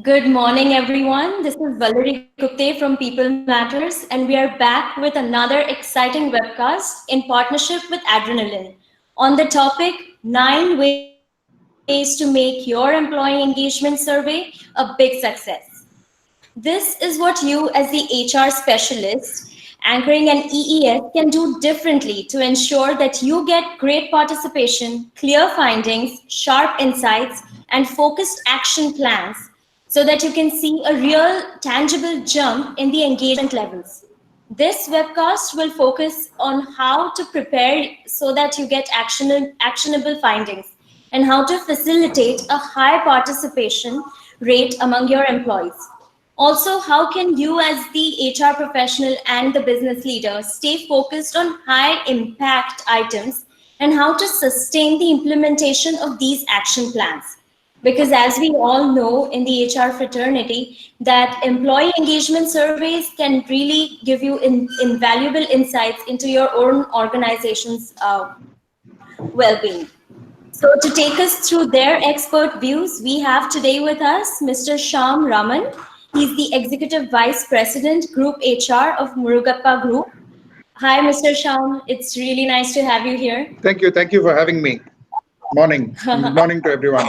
Good morning, everyone. This is Valerie Gupte from People Matters, and we are back with another exciting webcast in partnership with Adrenaline on the topic 9 ways to make your employee engagement survey a big success. This is what you, as the HR specialist anchoring an EES, can do differently to ensure that you get great participation, clear findings, sharp insights, and focused action plans so that you can see a real, tangible jump in the engagement levels. This webcast will focus on how to prepare so that you get actionable findings and how to facilitate a high participation rate among your employees. Also, how can you, as the HR professional and the business leader, stay focused on high impact items and how to sustain the implementation of these action plans? Because as we all know in the HR fraternity, that employee engagement surveys can really give you invaluable insights into your own organization's well-being. So to take us through their expert views, we have today with us Mr. Shyam Raman. He's the Executive Vice President, Group HR of Murugappa Group. Hi, Mr. Shyam. It's really nice to have you here. Thank you. Thank you for having me. Morning. Good morning to everyone.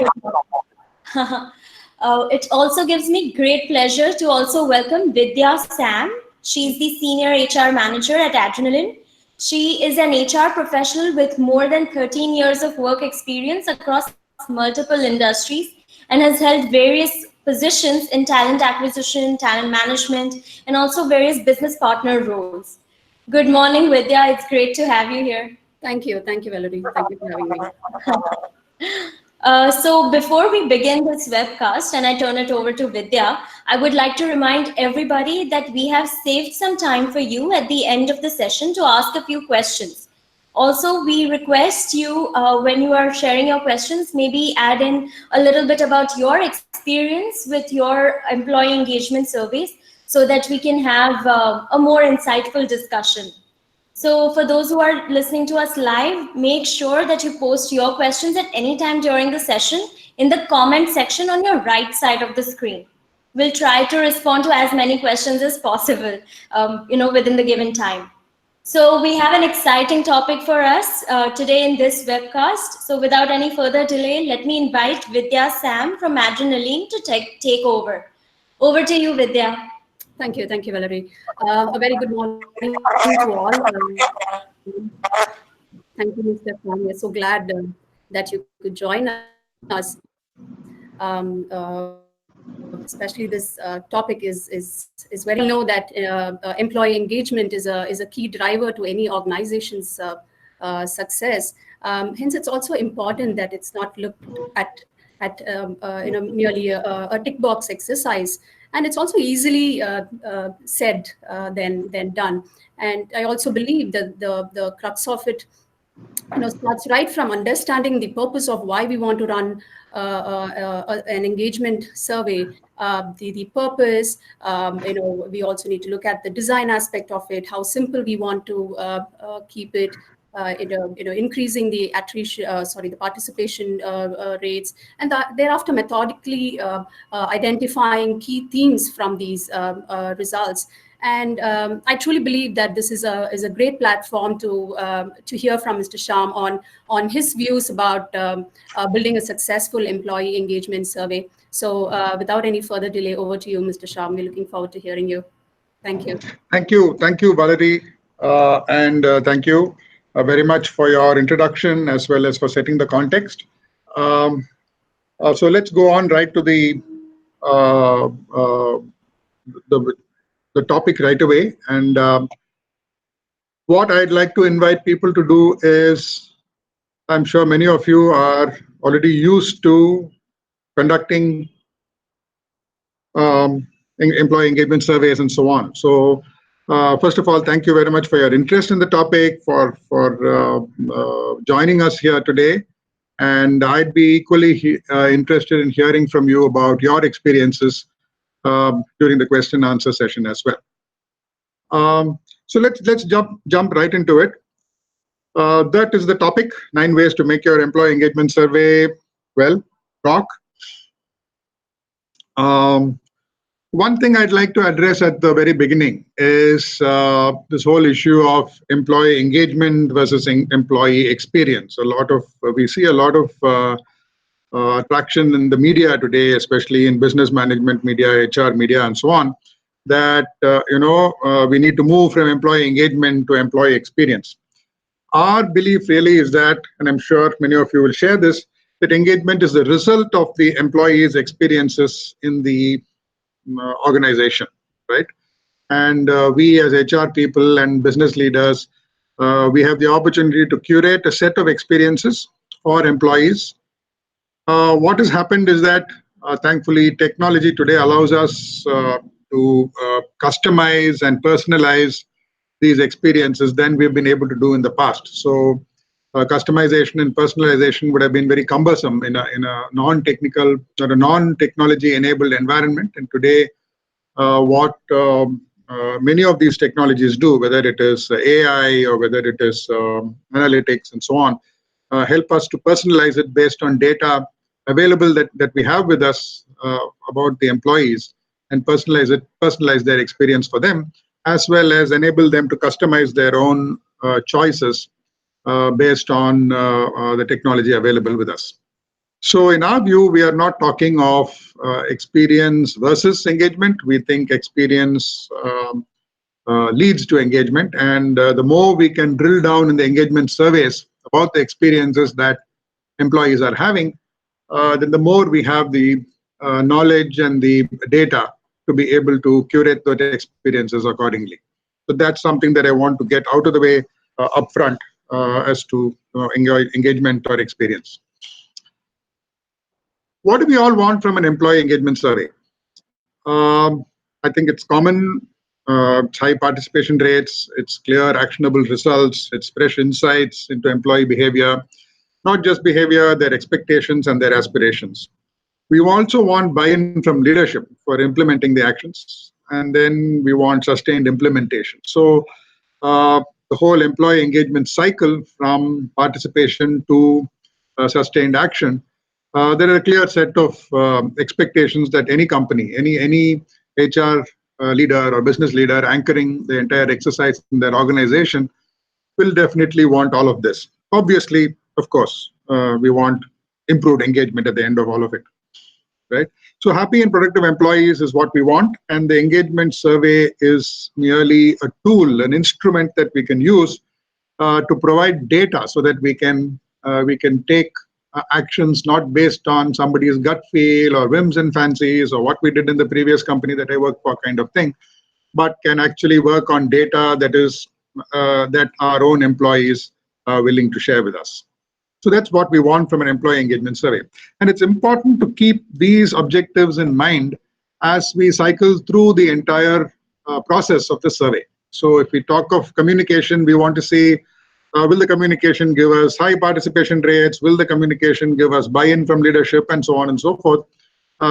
It also gives me great pleasure to also welcome Vidya Sam. She's the Senior HR Manager at Adrenaline. She is an HR professional with more than 13 years of work experience across multiple industries and has held various positions in talent acquisition, talent management, and also various business partner roles. Good morning, Vidya. It's great to have you here. Thank you. Thank you, Valerie. Thank you for having me. So before we begin this webcast and I turn it over to Vidya, I would like to remind everybody that we have saved some time for you at the end of the session to ask a few questions. Also, we request you, when you are sharing your questions, maybe add in a little bit about your experience with your employee engagement surveys so that we can have a more insightful discussion. So for those who are listening to us live, make sure that you post your questions at any time during the session in the comment section on your right side of the screen. We'll try to respond to as many questions as possible, within the given time. So we have an exciting topic for us today in this webcast. So without any further delay, let me invite Vidya Sam from Adrenaline to take over. Over to you, Vidya. Thank you. Thank you, Valerie. A very good morning to all. Thank you, Mr. Khan. We're so glad that you could join us. Especially this topic is very know that employee engagement is a key driver to any organization's success. Hence, it's also important that it's not looked at merely a tick box exercise, and it's also easily said than done. And I also believe that the crux of it starts right from understanding the purpose of why we want to run an engagement survey. The purpose, we also need to look at the design aspect of it, how simple we want to keep it, increasing the the participation rates, and thereafter methodically identifying key themes from these results. And I truly believe that this is a great platform to hear from Mr. Shyam on his views about building a successful employee engagement survey. So without any further delay, over to you, Mr. Shyam. We're looking forward to hearing you. Thank you. Thank you, Valerie, and thank you very much for your introduction as well as for setting the context. So let's go on right to the topic right away. And what I'd like to invite people to do is, I'm sure many of you are already used to conducting employee engagement surveys and so on. So first of all, thank you very much for your interest in the topic, for joining us here today. And I'd be equally interested in hearing from you about your experiences during the question and answer session as well. So let's jump right into it. That is the topic: 9 ways to make your employee engagement survey rock. One thing I'd like to address at the very beginning is this whole issue of employee engagement versus employee experience. We see a lot of traction in the media today, especially in business management media, HR media, and so on, that we need to move from employee engagement to employee experience. Our belief really is that, and I'm sure many of you will share this, that engagement is the result of the employees' experiences in the organization, right? And we as HR people and business leaders, we have the opportunity to curate a set of experiences for employees. What has happened is that, thankfully, technology today allows us to customize and personalize these experiences than we've been able to do in the past. So customization and personalization would have been very cumbersome in a non-technical or a non-technology enabled environment. And today, what many of these technologies do, whether it is AI or whether it is analytics and so on, help us to personalize it based on data available that we have with us about the employees, and personalize their experience for them, as well as enable them to customize their own choices based on the technology available with us. So in our view, we are not talking of experience versus engagement. We think experience leads to engagement, and the more we can drill down in the engagement surveys about the experiences that employees are having, then the more we have the knowledge and the data to be able to curate those experiences accordingly. So that's something that I want to get out of the way upfront as to engagement or experience. What do we all want from an employee engagement survey? I think it's common, it's high participation rates, it's clear, actionable results, it's fresh insights into employee behavior, not just behavior, their expectations and their aspirations. We also want buy-in from leadership for implementing the actions, and then we want sustained implementation. So the whole employee engagement cycle, from participation to sustained action, there are a clear set of expectations that any company, any HR leader or business leader anchoring the entire exercise in their organization will definitely want all of this. Obviously, of course, we want improved engagement at the end of all of it, right? So happy and productive employees is what we want, and the engagement survey is merely a tool, an instrument that we can use to provide data so that we can take actions not based on somebody's gut feel or whims and fancies or what we did in the previous company that I worked for kind of thing, but can actually work on data that is that our own employees are willing to share with us. So that's what we want from an employee engagement survey. And it's important to keep these objectives in mind as we cycle through the entire process of the survey. So if we talk of communication, we want to see, will the communication give us high participation rates? Will the communication give us buy-in from leadership, and so on and so forth,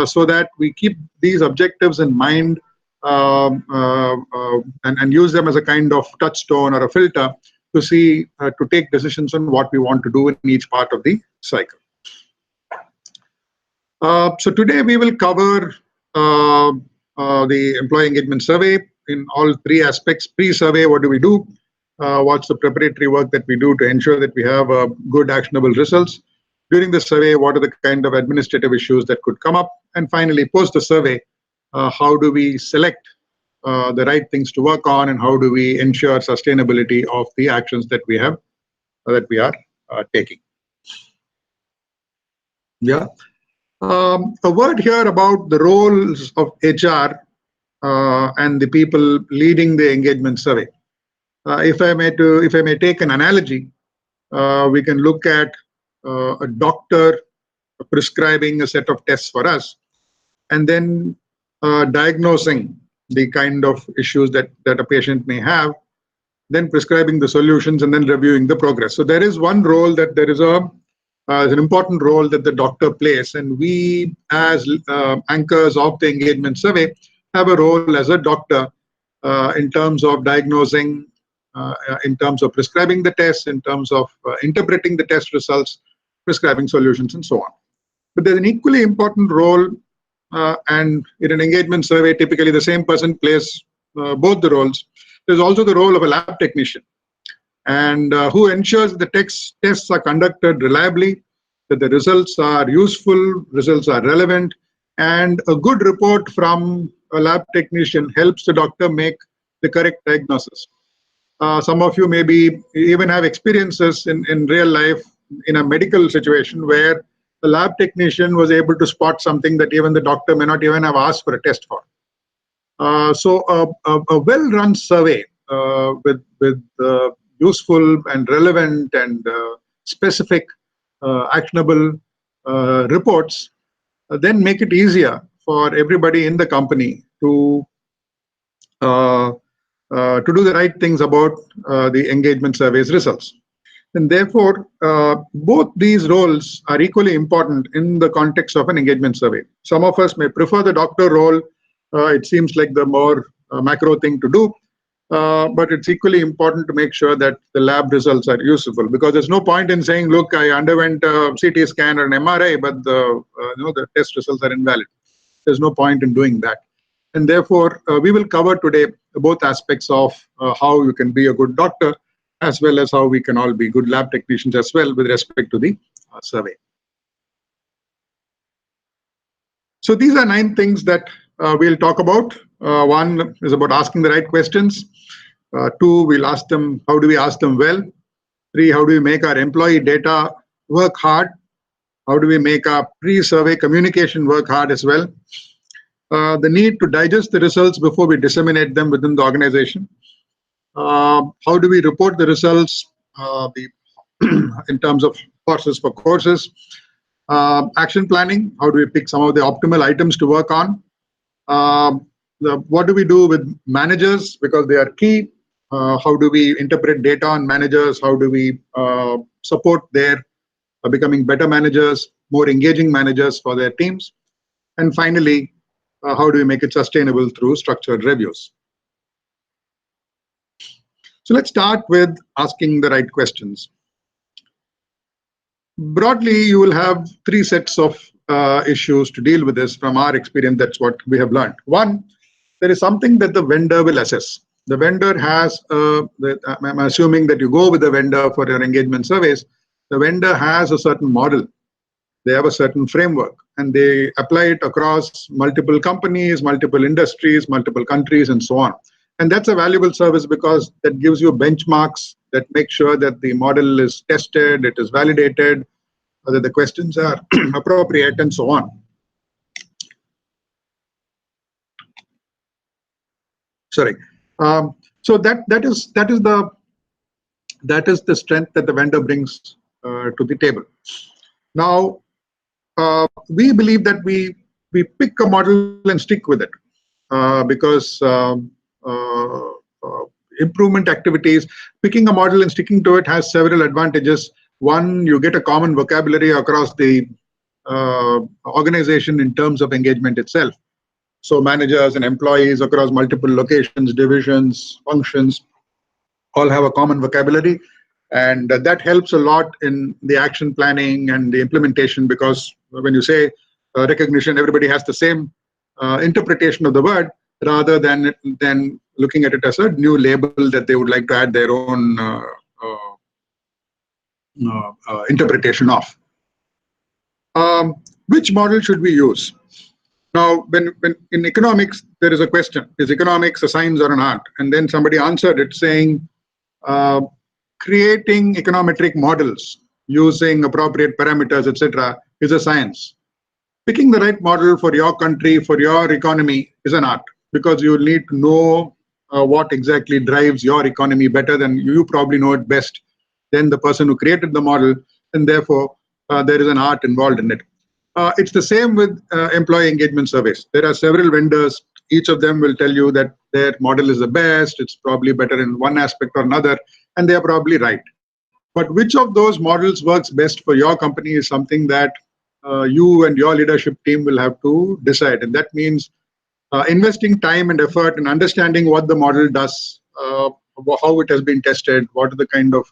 so that we keep these objectives in mind and use them as a kind of touchstone or a filter to see, to take decisions on what we want to do in each part of the cycle. So today we will cover the employee engagement survey in all three aspects. Pre-survey, what do we do? What's the preparatory work that we do to ensure that we have good actionable results? During the survey, what are the kind of administrative issues that could come up? And finally, post the survey, how do we select the right things to work on, and how do we ensure sustainability of the actions that we have, that we are taking? Yeah. A word here about the roles of HR and the people leading the engagement survey. If I may take an analogy, we can look at a doctor prescribing a set of tests for us, and then diagnosing the kind of issues that a patient may have, then prescribing the solutions, and then reviewing the progress. So there is one role that there is an important role that the doctor plays, and we as anchors of the engagement survey have a role as a doctor in terms of diagnosing, in terms of prescribing the tests, in terms of interpreting the test results, prescribing solutions, and so on. But there's an equally important role and in an engagement survey, typically the same person plays both the roles. There's also the role of a lab technician, and who ensures the tests are conducted reliably, that the results are useful, results are relevant, and a good report from a lab technician helps the doctor make the correct diagnosis. Some of you maybe even have experiences in real life in a medical situation where the lab technician was able to spot something that even the doctor may not even have asked for a test for. So a well-run survey with useful and relevant and specific actionable reports then make it easier for everybody in the company to do the right things about the engagement survey's results. And therefore, both these roles are equally important in the context of an engagement survey. Some of us may prefer the doctor role. It seems like the more macro thing to do. But it's equally important to make sure that the lab results are useful, because there's no point in saying, look, I underwent a CT scan or an MRI, but the test results are invalid. There's no point in doing that. And therefore, we will cover today both aspects of how you can be a good doctor, as well as how we can all be good lab technicians as well with respect to the survey. So these are 9 things that we'll talk about. 1 is about asking the right questions. 2, we'll ask them, how do we ask them well? 3, how do we make our employee data work hard? How do we make our pre-survey communication work hard as well? The need to digest the results before we disseminate them within the organization. How do we report the results in terms of courses for courses? Action planning, how do we pick some of the optimal items to work on? What do we do with managers, because they are key? How do we interpret data on managers? How do we support their becoming better managers, more engaging managers for their teams? And finally, how do we make it sustainable through structured reviews? So let's start with asking the right questions. Broadly, you will have 3 sets of issues to deal with this. From our experience, that's what we have learned. 1, there is something that the vendor will assess. The vendor has, I'm assuming that you go with the vendor for your engagement surveys. The vendor has a certain model. They have a certain framework, and they apply it across multiple companies, multiple industries, multiple countries, and so on. And that's a valuable service because that gives you benchmarks that make sure that the model is tested, it is validated, that the questions are appropriate, and so on. Sorry. So that is the strength that the vendor brings to the table. Now, we believe that we pick a model and stick with it because improvement activities, picking a model and sticking to it has several advantages. 1, you get a common vocabulary across the organization in terms of engagement itself. So managers and employees across multiple locations, divisions, functions, all have a common vocabulary. And that helps a lot in the action planning and the implementation, because when you say recognition, everybody has the same interpretation of the word, rather than looking at it as a new label that they would like to add their own interpretation of. Which model should we use? Now, when in economics, there is a question: is economics a science or an art? And then somebody answered it saying, creating econometric models using appropriate parameters, etc., is a science. Picking the right model for your country, for your economy, is an art, because you need to know what exactly drives your economy better than you probably know it best than the person who created the model, and therefore there is an art involved in it. It's the same with employee engagement surveys. There are several vendors. Each of them will tell you that their model is the best. It's probably better in one aspect or another, and they are probably right. But which of those models works best for your company is something that you and your leadership team will have to decide. And that means investing time and effort in understanding what the model does, how it has been tested, what are the kind of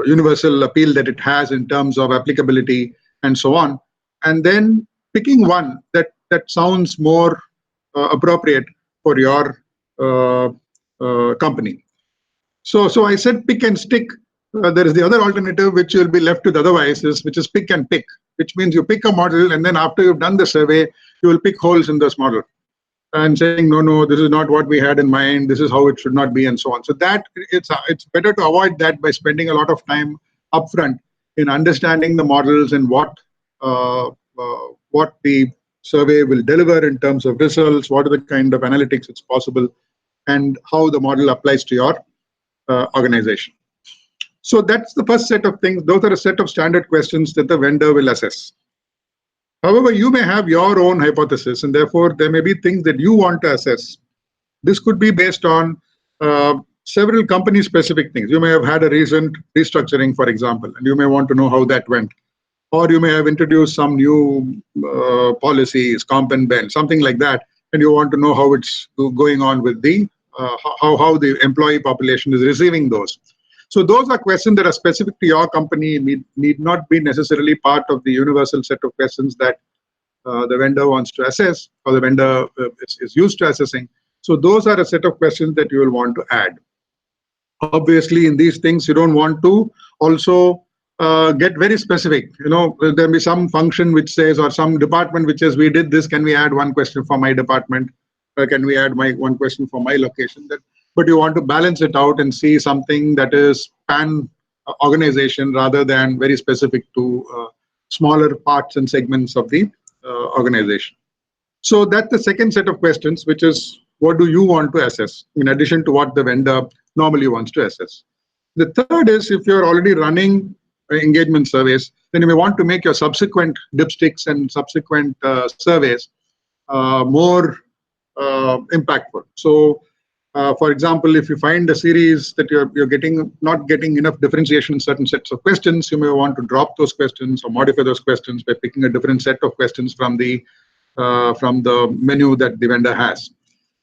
universal appeal that it has in terms of applicability, and so on. And then picking one that sounds more appropriate for your company. So I said pick and stick. There is the other alternative which you'll be left with otherwise, which is pick and pick, which means you pick a model and then after you've done the survey, you will pick holes in this model and saying, no, this is not what we had in mind, this is how it should not be, and so on. So that it's better to avoid that by spending a lot of time upfront in understanding the models and what the survey will deliver in terms of results, what are the kind of analytics it's possible, and how the model applies to your organization. So that's the first set of things. Those are a set of standard questions that the vendor will assess. However, you may have your own hypothesis, and therefore there may be things that you want to assess. This could be based on several company-specific things. You may have had a recent restructuring, for example, and you may want to know how that went. Or you may have introduced some new policies, comp and ben, something like that, and you want to know how it's going on with the how the employee population is receiving those. So those are questions that are specific to your company, need not be necessarily part of the universal set of questions that the vendor wants to assess or the vendor is used to assessing. So those are a set of questions that you will want to add. Obviously, in these things, you don't want to also get very specific. You know, there'll be some function which says, or some department which says, we did this, can we add one question for my department? Can we add one question for my location? But you want to balance it out and see something that is pan organization rather than very specific to smaller parts and segments of the organization. So that's the second set of questions, which is what do you want to assess in addition to what the vendor normally wants to assess. The third is if you're already running engagement surveys, then you may want to make your subsequent dipsticks and subsequent surveys more impactful. So for example, if you find a series that you're not getting enough differentiation in certain sets of questions, you may want to drop those questions or modify those questions by picking a different set of questions from the menu that the vendor has.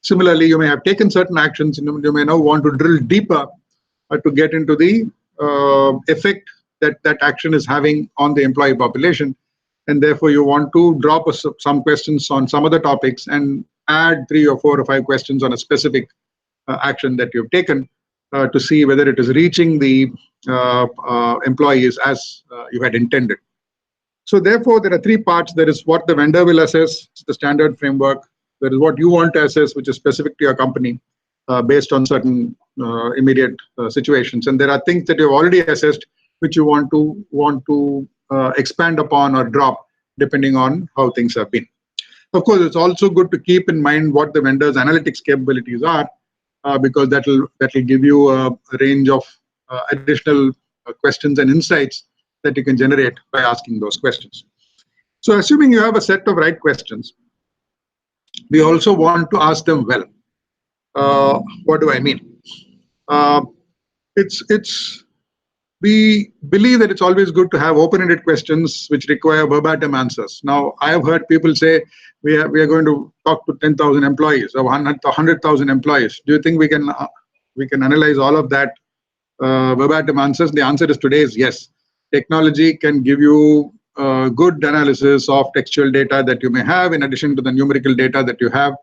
Similarly, you may have taken certain actions and you may now want to drill deeper to get into the effect that action is having on the employee population, and therefore you want to drop some questions on some other topics and add 3 or 4 or 5 questions on a specific action that you've taken to see whether it is reaching the employees as you had intended. So therefore, there are 3 parts. There is what the vendor will assess, it's the standard framework. There is what you want to assess, which is specific to your company based on certain immediate situations. And there are things that you've already assessed, which you want to expand upon or drop, depending on how things have been. Of course, it's also good to keep in mind what the vendor's analytics capabilities are, because that will give you a range of additional questions and insights that you can generate by asking those questions. So assuming you have a set of right questions, we also want to ask them well. What do I mean? We believe that it's always good to have open-ended questions which require verbatim answers. Now, I have heard people say we are going to talk to 10,000 employees or 100,000 employees. Do you think we can analyze all of that verbatim answers? The answer is today is yes. Technology can give you good analysis of textual data that you may have in addition to the numerical data that you have,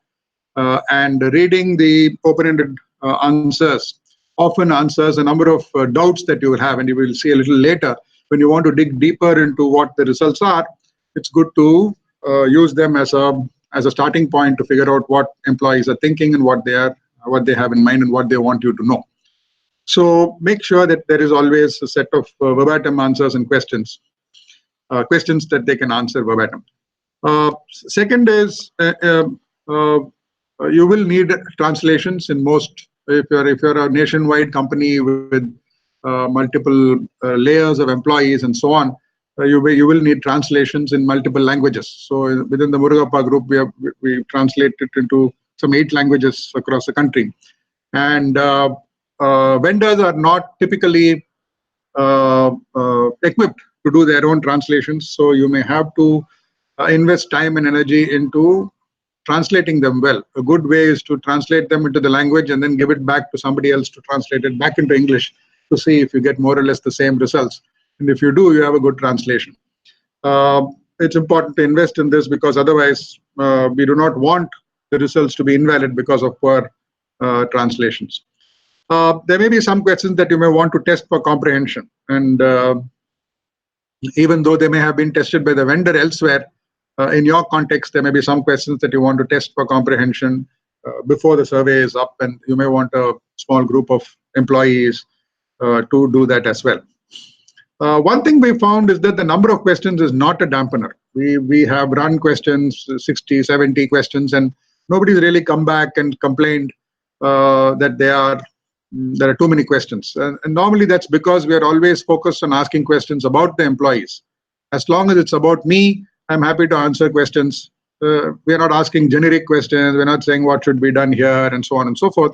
and reading the open-ended answers often answers a number of doubts that you will have, and you will see a little later when you want to dig deeper into what the results are. It's good to use them as a starting point to figure out what employees are thinking and what they have in mind and what they want you to know. So make sure that there is always a set of verbatim answers and questions that they can answer verbatim. Second is you will need translations in most. If you're a nationwide company with multiple layers of employees and so on, you will need translations in multiple languages. So within the Murugappa group, we translate it into some 8 languages across the country. And vendors are not typically equipped to do their own translations. So you may have to invest time and energy into translating them well. A good way is to translate them into the language and then give it back to somebody else to translate it back into English to see if you get more or less the same results. And if you do, you have a good translation. it's important to invest in this, because otherwise we do not want the results to be invalid because of poor translations. There may be some questions that you may want to test for comprehension, and even though they may have been tested by the vendor elsewhere, in your context, there may be some questions that you want to test for comprehension before the survey is up, and you may want a small group of employees to do that as well. One thing we found is that the number of questions is not a dampener. We have run questions, 60, 70 questions, and nobody's really come back and complained that there are too many questions. And normally that's because we are always focused on asking questions about the employees. As long as it's about me, I'm happy to answer questions. We are not asking generic questions. We're not saying what should be done here and so on and so forth.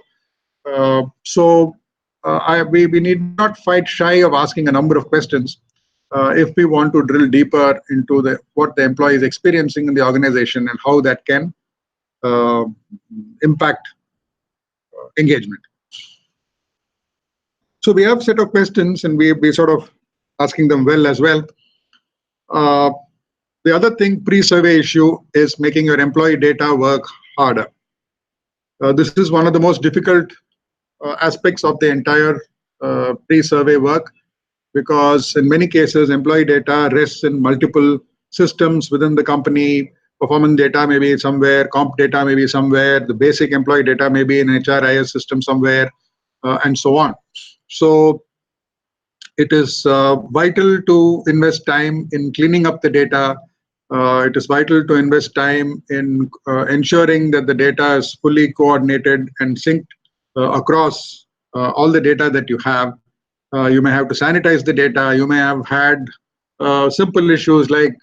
We need not fight shy of asking a number of questions if we want to drill deeper into what the employee is experiencing in the organization and how that can impact engagement. So we have a set of questions, and we sort of asking them well as well. The other thing, pre-survey issue, is making your employee data work harder. This is one of the most difficult aspects of the entire pre-survey work, because in many cases, employee data rests in multiple systems within the company. Performance data may be somewhere, comp data may be somewhere, the basic employee data may be in an HRIS system somewhere, and so on. So it is vital to invest time in cleaning up the data. It is vital to invest time in ensuring that the data is fully coordinated and synced across all the data that you have. You may have to sanitize the data. You may have had simple issues like,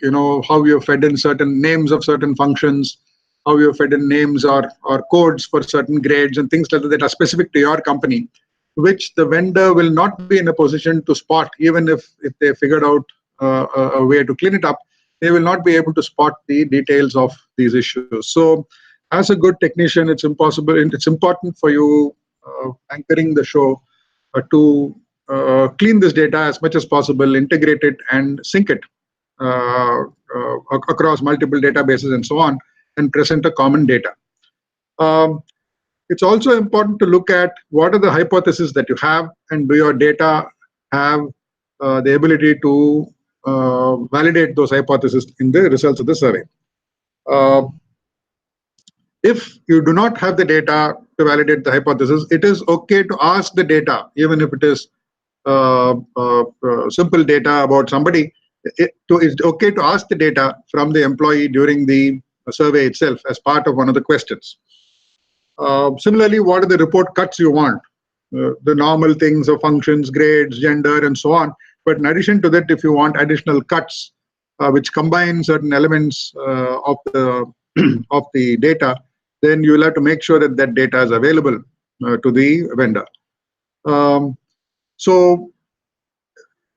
how you fed in certain names of certain functions, how you fed in names or codes for certain grades and things like that are specific to your company, which the vendor will not be in a position to spot. Even if they figured out a way to clean it up, they will not be able to spot the details of these issues. So as a good technician, it's important for you anchoring the show to clean this data as much as possible, integrate it and sync it across multiple databases and so on, and present a common data. It's also important to look at what are the hypotheses that you have, and do your data have the ability to validate those hypotheses in the results of the survey. If you do not have the data to validate the hypothesis, it is okay to ask the data, even if it is simple data about somebody. It's okay to ask the data from the employee during the survey itself as part of one of the questions. Similarly, what are the report cuts you want? The normal things of functions, grades, gender, and so on. But in addition to that, if you want additional cuts which combine certain elements of the data, then you will have to make sure that that data is available to the vendor. So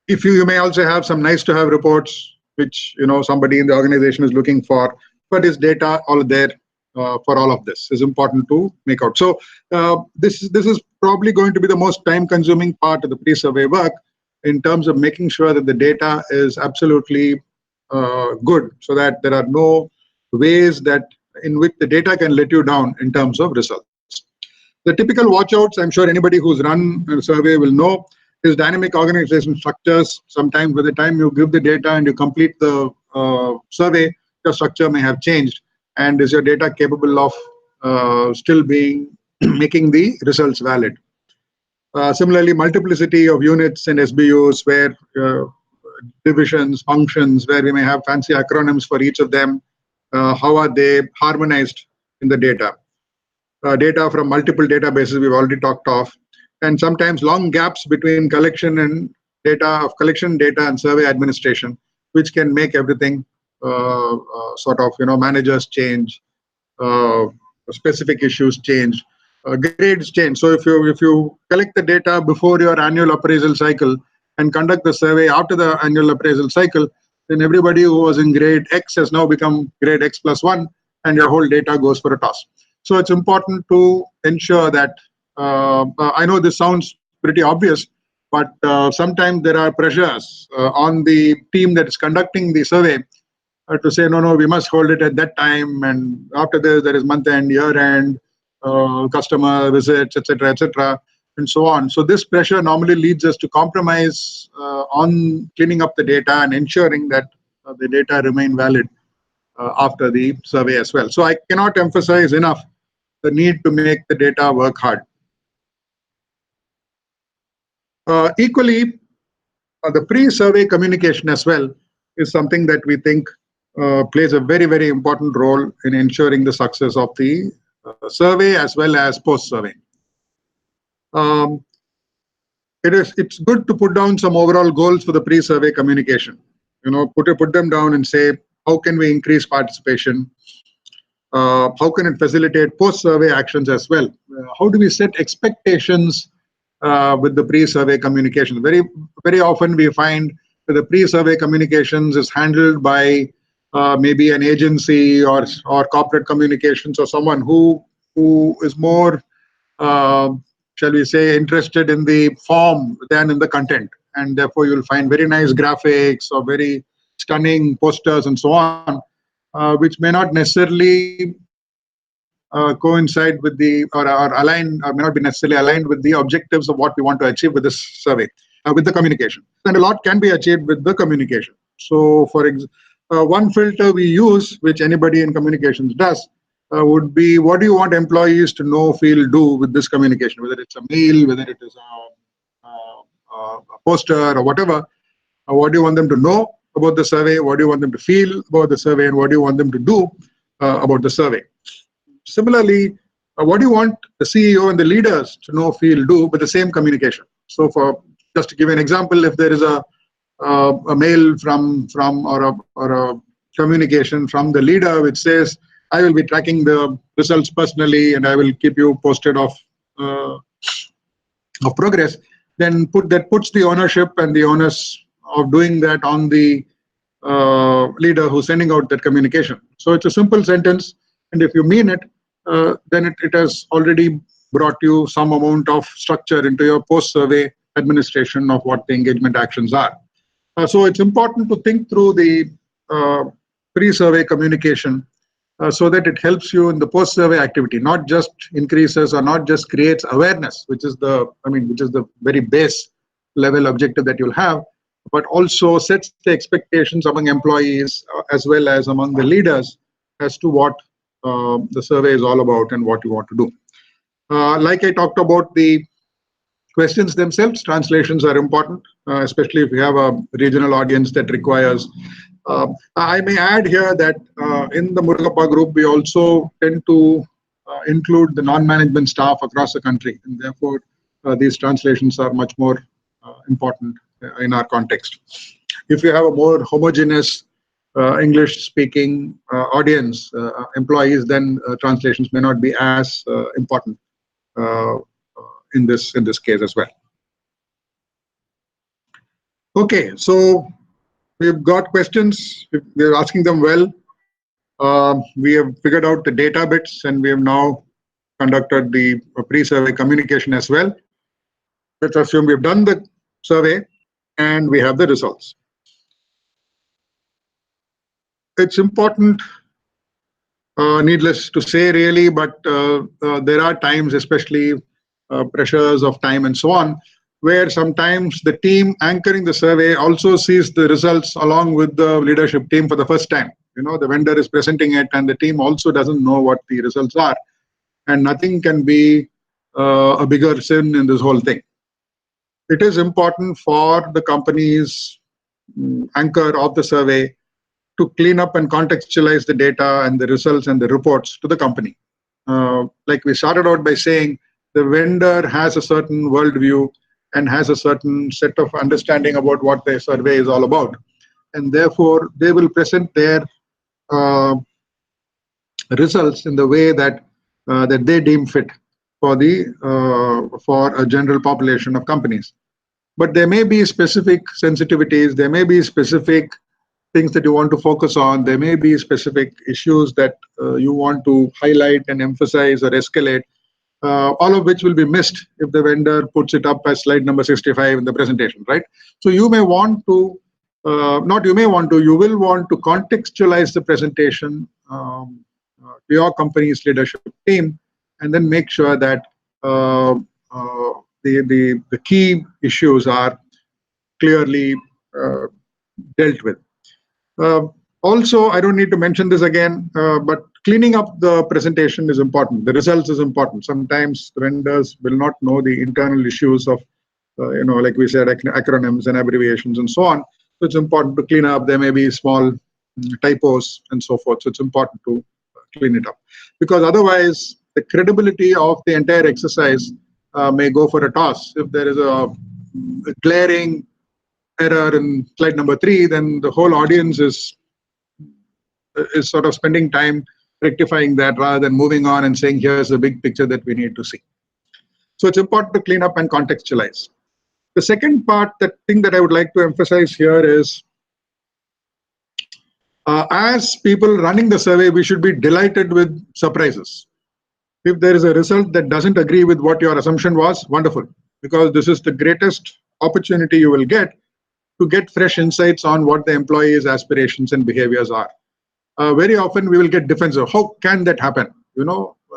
if you may also have some nice to have reports which somebody in the organization is looking for, but is data all there for all of this is important to make out. So this is probably going to be the most time consuming part of the pre-survey work, in terms of making sure that the data is absolutely good, so that there are no ways in which the data can let you down in terms of results. The typical watchouts, I'm sure anybody who's run a survey will know, is dynamic organization structures. Sometimes by the time you give the data and you complete the survey, your structure may have changed. And is your data capable of still making the results valid? Similarly, multiplicity of units and SBUs, where divisions, functions, where we may have fancy acronyms for each of them, how are they harmonized in the data? Data from multiple databases we've already talked of, and sometimes long gaps between collection data and survey administration, which can make everything managers change, specific issues change, grades change. So if you collect the data before your annual appraisal cycle and conduct the survey after the annual appraisal cycle, then everybody who was in grade X has now become grade X plus 1, and your whole data goes for a toss. So it's important to ensure that, I know this sounds pretty obvious, but sometimes there are pressures on the team that is conducting the survey to say, no, we must hold it at that time, and after this there is month end, year end, customer visits, etc., and so on. So this pressure normally leads us to compromise on cleaning up the data and ensuring that the data remain valid after the survey as well. So I cannot emphasize enough the need to make the data work hard. Equally, the pre-survey communication as well is something that we think plays a very, very important role in ensuring the success of the survey as well as post-survey. It's good to put down some overall goals for the pre-survey communication. Put them down and say, how can we increase participation? How can it facilitate post-survey actions as well? How do we set expectations with the pre-survey communication? Very, very often we find that the pre-survey communications is handled by maybe an agency or corporate communications or someone who is more, shall we say, interested in the form than in the content. And therefore, you'll find very nice graphics or very stunning posters and so on, which may not necessarily coincide with the or align or may not be necessarily aligned with the objectives of what we want to achieve with this survey, with the communication. And a lot can be achieved with the communication. So, for example, one filter we use, which anybody in communications does, would be, what do you want employees to know, feel, do with this communication? Whether it's a mail, whether it is a poster or whatever. What do you want them to know about the survey? What do you want them to feel about the survey? And what do you want them to do about the survey? Similarly, what do you want the CEO and the leaders to know, feel, do with the same communication? So, for just to give an example, if there is a mail from or a communication from the leader which says, I will be tracking the results personally and I will keep you posted of progress, then puts the ownership and the onus of doing that on the leader who's sending out that communication. So it's a simple sentence, and if you mean it, then it has already brought you some amount of structure into your post-survey administration of what the engagement actions are. So it's important to think through the pre-survey communication so that it helps you in the post-survey activity, not just increases or not just creates awareness, which is the very base level objective that you'll have, but also sets the expectations among employees as well as among the leaders as to what the survey is all about and what you want to do. Like I talked about the questions themselves, translations are important, especially if you have a regional audience that requires. I may add here that in the Murugappa group, we also tend to include the non-management staff across the country, and therefore these translations are much more important in our context. If you have a more homogeneous English-speaking audience, employees, then translations may not be as important in this case as well. Okay, so we've got questions. We're asking them well. We have figured out the data bits, and we have now conducted the pre-survey communication as well. Let's assume we've done the survey and we have the results. It's important, needless to say really, but there are times, especially pressures of time and so on, where sometimes the team anchoring the survey also sees the results along with the leadership team for the first time. The vendor is presenting it and the team also doesn't know what the results are. And nothing can be a bigger sin in this whole thing. It is important for the company's anchor of the survey to clean up and contextualize the data and the results and the reports to the company. Like we started out by saying, the vendor has a certain worldview and has a certain set of understanding about what their survey is all about. And therefore, they will present their results in the way that they deem fit for a general population of companies. But there may be specific sensitivities, there may be specific things that you want to focus on, there may be specific issues that you want to highlight and emphasize or escalate, all of which will be missed if the vendor puts it up as slide number 65 in the presentation, right? So you may want to not you may want to, you will want to contextualize the presentation to your company's leadership team, and then make sure that the key issues are clearly dealt with. Also, I don't need to mention this again, but cleaning up the presentation is important. The results is important. Sometimes the vendors will not know the internal issues of, like we said, acronyms and abbreviations and so on. So it's important to clean up. There may be small typos and so forth. So it's important to clean it up, because otherwise the credibility of the entire exercise may go for a toss. If there is a glaring error in slide number 3, then the whole audience is sort of spending time rectifying that rather than moving on and saying, here's the big picture that we need to see. So it's important to clean up and contextualize. The second part, the thing that I would like to emphasize here is, as people running the survey, we should be delighted with surprises. If there is a result that doesn't agree with what your assumption was, wonderful, because this is the greatest opportunity you will get to get fresh insights on what the employee's aspirations and behaviors are. Very often we will get defensive. How can that happen?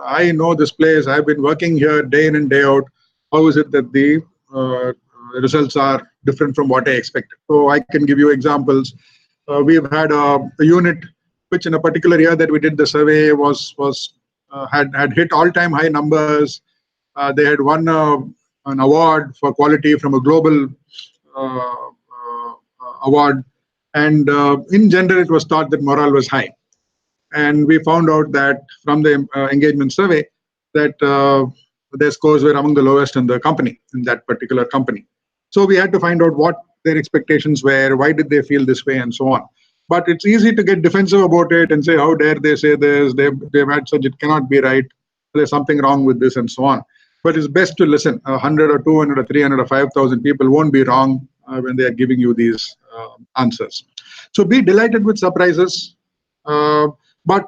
I know this place. I've been working here day in and day out. How is it that the results are different from what I expected? So I can give you examples. We've had a unit which, in a particular year that we did the survey, had hit all-time high numbers. They had won an award for quality from a global award. And in general, it was thought that morale was high. And we found out that from the engagement survey that their scores were among the lowest in the company, in that particular company. So we had to find out what their expectations were, why did they feel this way, and so on. But it's easy to get defensive about it and say, how dare they say this? They've had such, it cannot be right. There's something wrong with this, and so on. But it's best to listen. 100 or 200 or 300 or 5,000 people won't be wrong when they are giving you these answers. So be delighted with surprises, but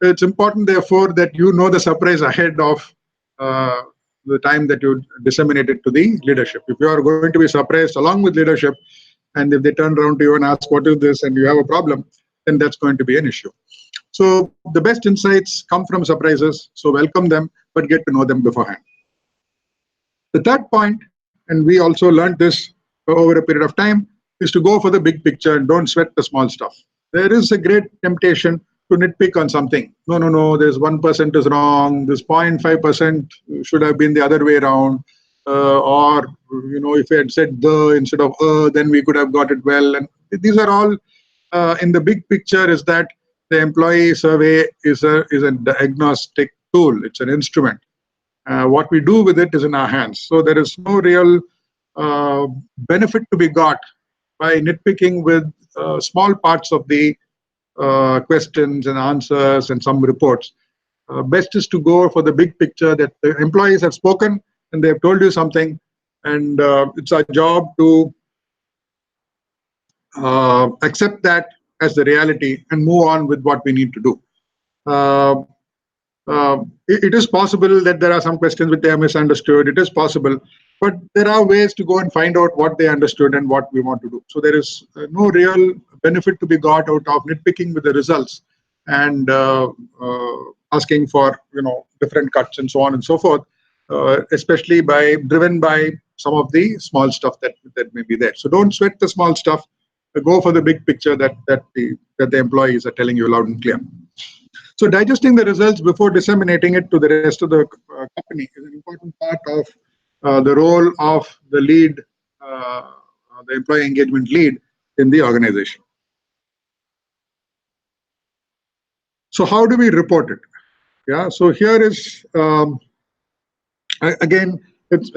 it's important, therefore, that you know the surprise ahead of the time that you disseminate it to the leadership. If you are going to be surprised along with leadership, and if they turn around to you and ask, what is this, and you have a problem, then that's going to be an issue. So the best insights come from surprises, so welcome them, but get to know them beforehand. The third point, and we also learned this over a period of time, is to go for the big picture and don't sweat the small stuff. There is a great temptation to nitpick on something. No, there's 1% is wrong, this 0.5% should have been the other way around, or if we had said the instead of then we could have got it well. And these are all in the big picture, is that the employee survey is a diagnostic tool. It's an instrument. What we do with it is in our hands. So there is no real benefit to be got by nitpicking with small parts of the questions and answers and some reports. Best is to go for the big picture, that the employees have spoken and they have told you something, and it's our job to accept that as the reality and move on with what we need to do. It is possible that there are some questions which they have misunderstood. It is possible, but there are ways to go and find out what they understood and what we want to do. So there is no real benefit to be got out of nitpicking with the results and asking for different cuts and so on and so forth, especially driven by some of the small stuff that may be there. So don't sweat the small stuff. Go for the big picture that the employees are telling you loud and clear. So digesting the results before disseminating it to the rest of the company is an important part of the role of the lead, the employee engagement lead in the organization. So how do we report it? Yeah. So here is again, it's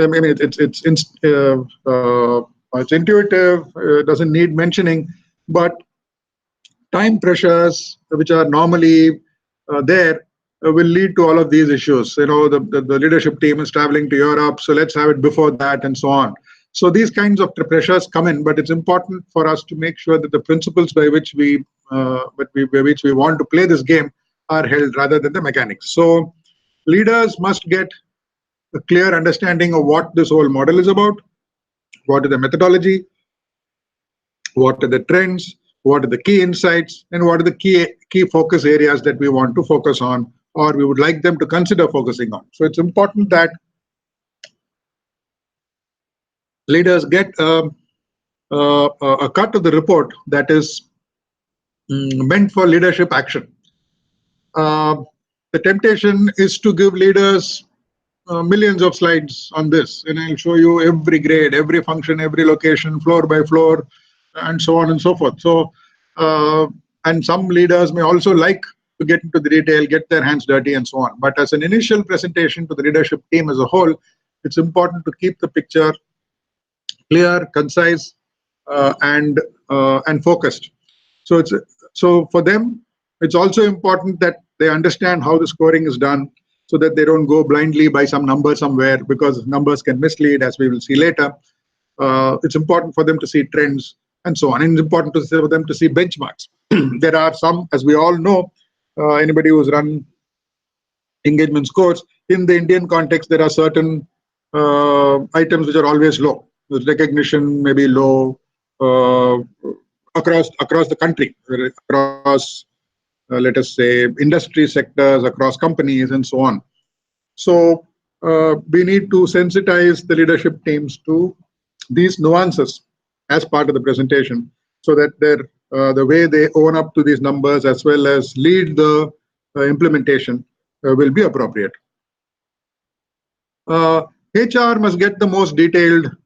intuitive. It doesn't need mentioning, but time pressures, which are normally there, will lead to all of these issues. The leadership team is traveling to Europe, so let's have it before that, and so on. So these kinds of pressures come in, but it's important for us to make sure that the principles by which we want to play this game are held rather than the mechanics. So leaders must get a clear understanding of what this whole model is about, what is the methodology, what are the trends, what are the key insights, and what are the key focus areas that we want to focus on, or we would like them to consider focusing on. So it's important that leaders get a cut of the report that is meant for leadership action. The temptation is to give leaders millions of slides on this, and I'll show you every grade, every function, every location, floor by floor, and so on and so forth. So, and some leaders may also like to get into the detail, get their hands dirty, and so on. But as an initial presentation to the leadership team as a whole, it's important to keep the picture clear, concise, and focused. So for them, it's also important that they understand how the scoring is done, so that they don't go blindly by some number somewhere, because numbers can mislead, as we will see later. It's important for them to see trends and so on. And it's important for them to see benchmarks. There are some, as we all know, anybody who's run engagement scores, in the Indian context, there are certain items which are always low. The recognition may be low across the country, across let us say industry sectors, across companies, and so on. So we need to sensitize the leadership teams to these nuances as part of the presentation, so that the way they own up to these numbers as well as lead the implementation will be appropriate. HR must get the most detailed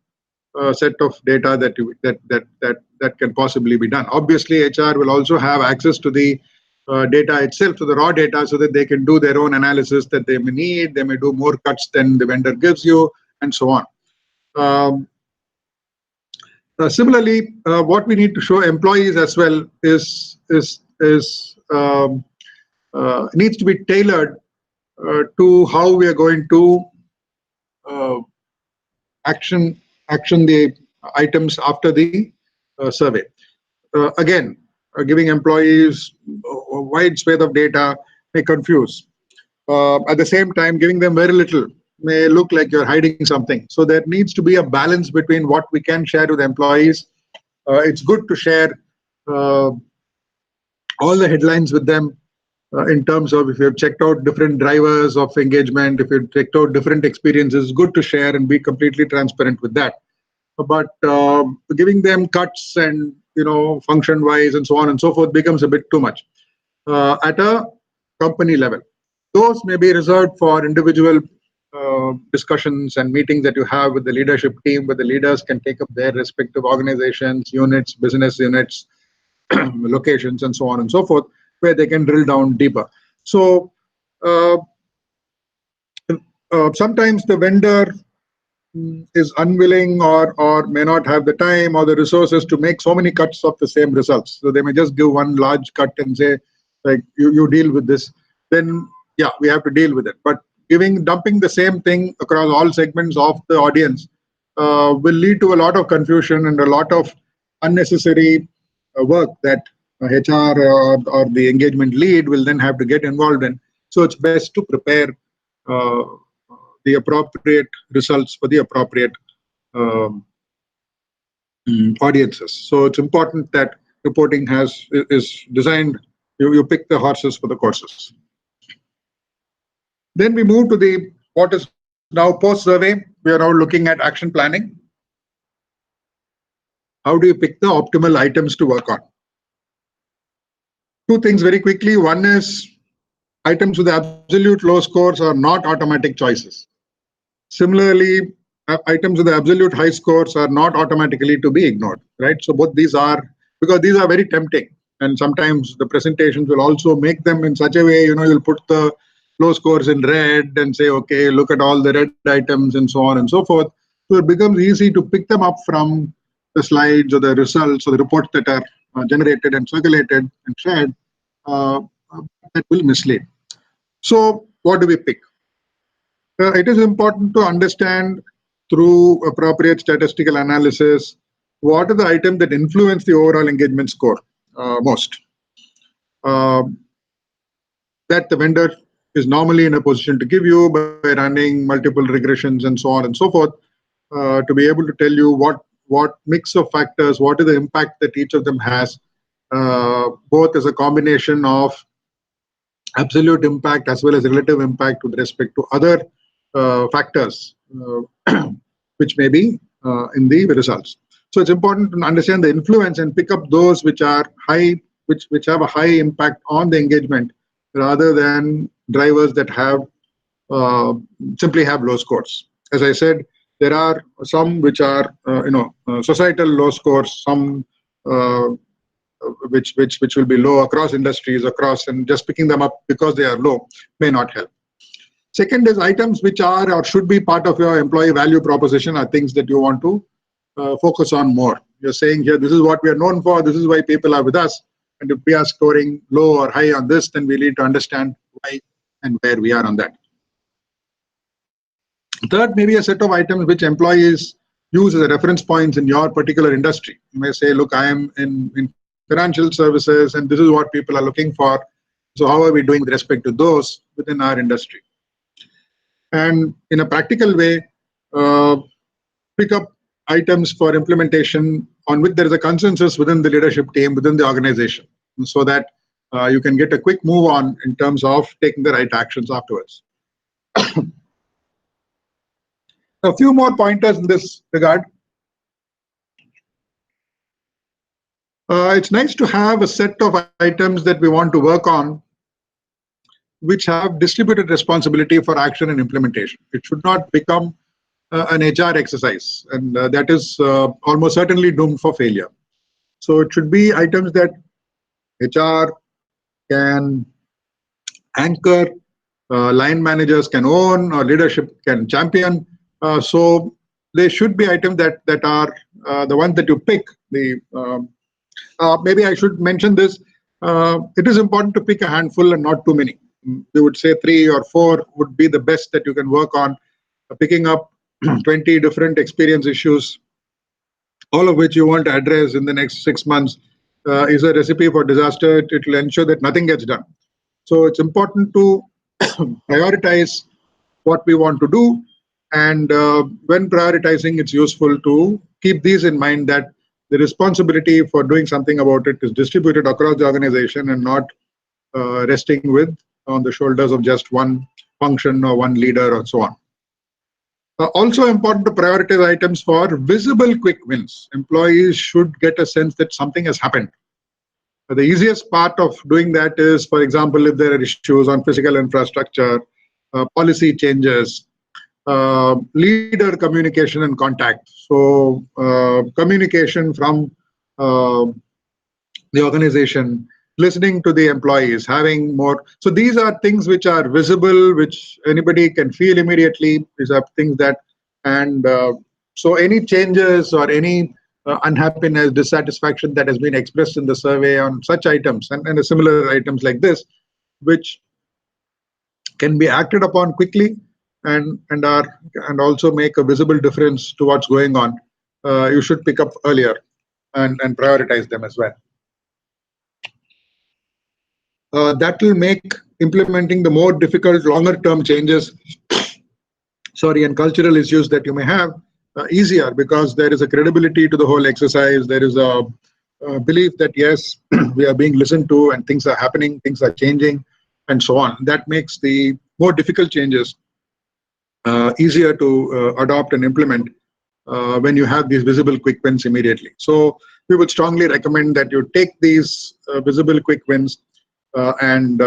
set of data that can possibly be done. Obviously, HR will also have access to the data itself, to the raw data, so that they can do their own analysis that they may need. They may do more cuts than the vendor gives you, and so on. Similarly, what we need to show employees as well is needs to be tailored to how we are going to action the items after the survey. Again, giving employees a wide swathe of data may confuse. At the same time, giving them very little may look like you're hiding something. So there needs to be a balance between what we can share with employees. It's good to share all the headlines with them in terms of if you've checked out different drivers of engagement, if you've checked out different experiences, good to share and be completely transparent with that. But giving them cuts and function-wise and so on and so forth becomes a bit too much at a company level. Those may be reserved for individual discussions and meetings that you have with the leadership team, where the leaders can take up their respective organizations, units, business units, locations, and so on and so forth, where they can drill down deeper. So sometimes the vendor is unwilling or may not have the time or the resources to make so many cuts of the same results. So they may just give one large cut and say, like, you deal with this. Then, yeah, we have to deal with it. But dumping the same thing across all segments of the audience will lead to a lot of confusion and a lot of unnecessary work that HR or the engagement lead will then have to get involved in. So it's best to prepare the appropriate results for the appropriate audiences. So it's important that reporting is designed. You pick the horses for the courses. Then we move to what is now post-survey. We are now looking at action planning. How do you pick the optimal items to work on? Two things very quickly. One is items with absolute low scores are not automatic choices. Similarly, items with absolute high scores are not automatically to be ignored, right? So both these are, because these are very tempting, and sometimes the presentations will also make them in such a way, you'll put the low scores in red and say, okay, look at all the red items and so on and so forth. So it becomes easy to pick them up from the slides or the results or the reports that are generated and circulated and shared. That will mislead. So what do we pick? It is important to understand through appropriate statistical analysis what are the items that influence the overall engagement score most. That the vendor is normally in a position to give you by running multiple regressions and so on and so forth, to be able to tell you what what mix of factors, what is the impact that each of them has, both as a combination of absolute impact as well as relative impact with respect to other factors which may be in the results. So it's important to understand the influence and pick up those which are high, which have a high impact on the engagement, rather than drivers that have simply have low scores. As I said, there are some which are societal low scores, some which will be low across industries, and just picking them up because they are low may not help. Second is items which are or should be part of your employee value proposition are things that you want to focus on more. You're saying here, this is what we are known for, this is why people are with us, and if we are scoring low or high on this, then we need to understand why and where we are on that. Third, maybe a set of items which employees use as a reference points in your particular industry. You may say, look, I am in financial services, and this is what people are looking for. So how are we doing with respect to those within our industry? And in a practical way, pick up items for implementation on which there is a consensus within the leadership team, within the organization, so that you can get a quick move on in terms of taking the right actions afterwards. A few more pointers in this regard. It's nice to have a set of items that we want to work on which have distributed responsibility for action and implementation. It should not become an HR exercise, and that is almost certainly doomed for failure. So it should be items that HR can anchor, line managers can own, or leadership can champion. So they should be items that are the ones that you pick. Maybe I should mention this. It is important to pick a handful and not too many. We would say 3 or 4 would be the best that you can work on. Picking up 20 different experience issues, all of which you want to address in the next 6 months, is a recipe for disaster. It will ensure that nothing gets done. So it's important to prioritize what we want to do. And when prioritizing, it's useful to keep these in mind, that the responsibility for doing something about it is distributed across the organization and not resting on the shoulders of just one function or one leader or so on. Also important to prioritize items for visible quick wins. Employees should get a sense that something has happened. The easiest part of doing that is, for example, if there are issues on physical infrastructure, policy changes, leader communication and contact. So communication from the organization, listening to the employees, having more. So these are things which are visible, which anybody can feel immediately. These are things that, and so any changes or any unhappiness, dissatisfaction that has been expressed in the survey on such items and similar items like this, which can be acted upon quickly and also make a visible difference to what's going on, you should pick up earlier and prioritize them as well. That will make implementing the more difficult longer-term changes, and cultural issues that you may have easier, because there is a credibility to the whole exercise. There is a belief that yes, we are being listened to and things are happening, things are changing, and so on. That makes the more difficult changes easier to adopt and implement when you have these visible quick wins immediately. So we would strongly recommend that you take these visible quick wins and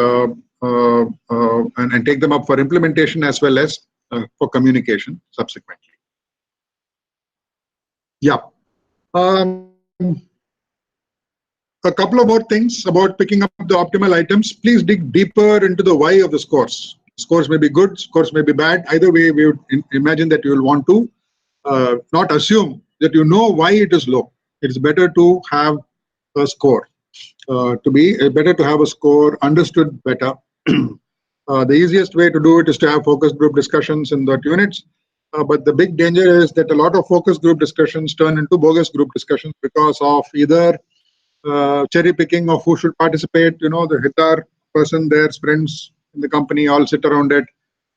take them up for implementation as well as for communication subsequently. Yeah. A couple of more things about picking up the optimal items. Please dig deeper into the why of the scores. Scores may be good, scores may be bad. Either way, we would imagine that you will want to not assume that you know why it is low. It's better to have a score. Better to have a score understood better. The easiest way to do it is to have focus group discussions in that units. But the big danger is that a lot of focus group discussions turn into bogus group discussions because of either cherry picking of who should participate. The HR person, their friends in the company all sit around it,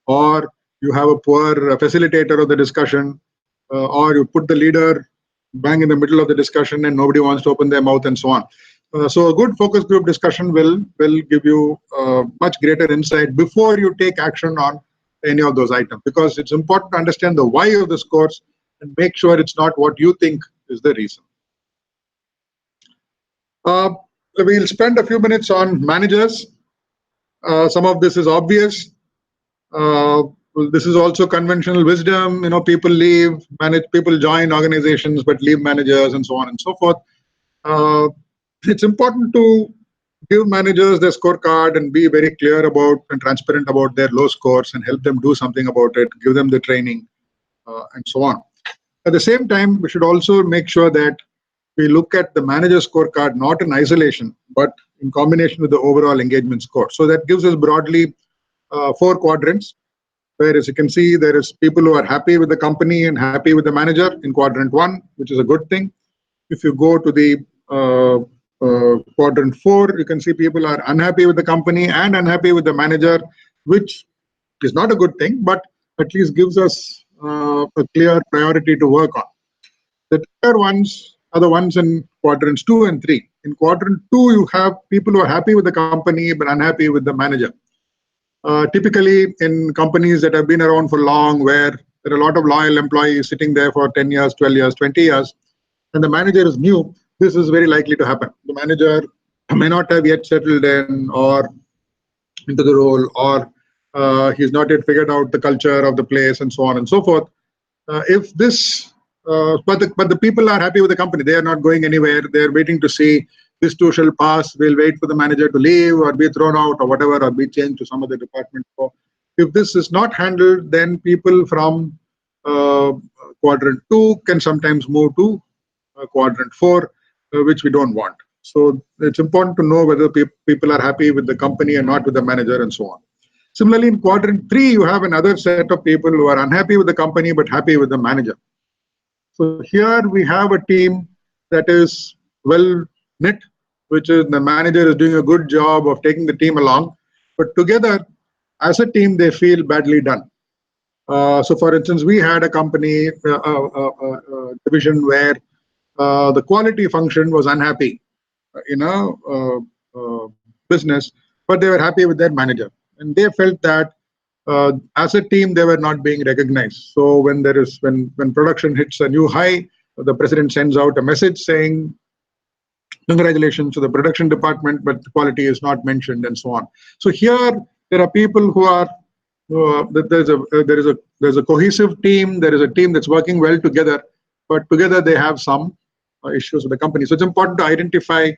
or you have a poor facilitator of the discussion, or you put the leader bang in the middle of the discussion and nobody wants to open their mouth and so on. So a good focus group discussion will give you much greater insight before you take action on any of those items, because it's important to understand the why of the scores and make sure it's not what you think is the reason. We'll spend a few minutes on managers. Some of this is obvious. This is also conventional wisdom. People leave, people join organizations but leave managers and so on and so forth. It's important to give managers their scorecard and be very clear about and transparent about their low scores and help them do something about it, give them the training and so on. At the same time, we should also make sure that we look at the manager scorecard not in isolation, but in combination with the overall engagement score. So that gives us broadly 4 quadrants, where, as you can see, there is people who are happy with the company and happy with the manager in quadrant 1, which is a good thing. If you go to the quadrant 4, you can see people are unhappy with the company and unhappy with the manager, which is not a good thing, but at least gives us a clear priority to work on. The clear ones are the ones in quadrants 2 and 3. In quadrant 2, you have people who are happy with the company but unhappy with the manager. Typically, in companies that have been around for long, where there are a lot of loyal employees sitting there for 10 years, 12 years, 20 years, and the manager is new, this is very likely to happen. The manager may not have yet settled in or into the role, or he's not yet figured out the culture of the place and so on and so forth. But the people are happy with the company. They are not going anywhere. They're waiting to see this too shall pass. We'll wait for the manager to leave or be thrown out or whatever, or be changed to some other department. So if this is not handled, then people from quadrant 2 can sometimes move to quadrant 4, which we don't want. So it's important to know whether people are happy with the company and not with the manager and so on. Similarly, in quadrant 3, you have another set of people who are unhappy with the company but happy with the manager. So here we have a team that is well knit, which is the manager is doing a good job of taking the team along, but together as a team they feel badly done. So for instance, we had a company division where the quality function was unhappy in a business, but they were happy with their manager, and they felt that as a team they were not being recognized. So when production hits a new high, the president sends out a message saying congratulations to the production department, but the quality is not mentioned and so on. So here there are people who are there's a cohesive team, there is a team that's working well together, but together they have some issues with the company. So it's important to identify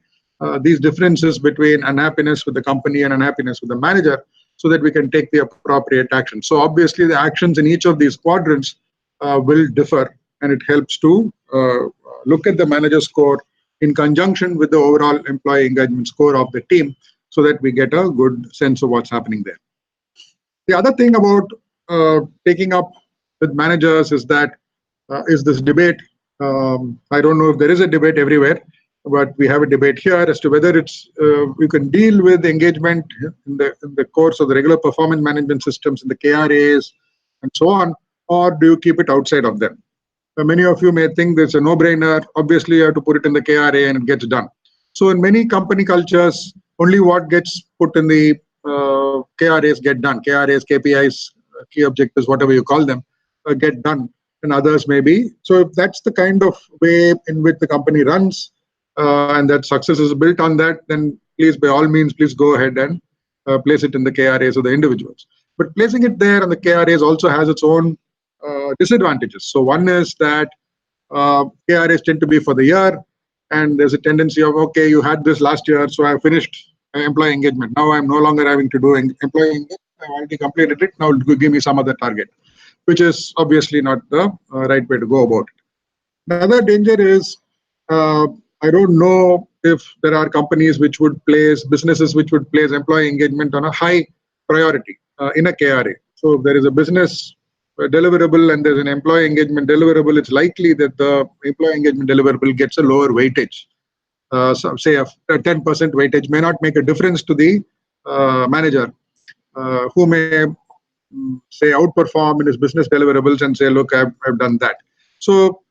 these differences between unhappiness with the company and unhappiness with the manager, so that we can take the appropriate action. So obviously the actions in each of these quadrants will differ, and it helps to look at the manager score in conjunction with the overall employee engagement score of the team, so that we get a good sense of what's happening there. The other thing about taking up with managers is that is this debate. I don't know if there is a debate everywhere, but we have a debate here as to whether it's we can deal with engagement in the course of the regular performance management systems, in the KRAs and so on, or do you keep it outside of them? Many of you may think it's a no-brainer. Obviously, you have to put it in the KRA and it gets done. So in many company cultures, only what gets put in the KRAs get done. KRAs, KPIs, key objectives, whatever you call them, get done, and others may be. So if that's the kind of way in which the company runs, and that success is built on that, then please, by all means, please go ahead and place it in the KRAs of the individuals. But placing it there on the KRAs also has its own disadvantages. So one is that KRAs tend to be for the year, and there's a tendency of, okay, you had this last year, so I finished employee engagement. Now I'm no longer having to do employee engagement. I've already completed it. Now give me some other target, which is obviously not the right way to go about it. Another danger is, I don't know if there are companies which would place, businesses which would place employee engagement on a high priority in a KRA. So if there is a business deliverable and there's an employee engagement deliverable, it's likely that the employee engagement deliverable gets a lower weightage. So say a 10% weightage may not make a difference to the manager, who may say outperform in his business deliverables and say, look, I've done that. So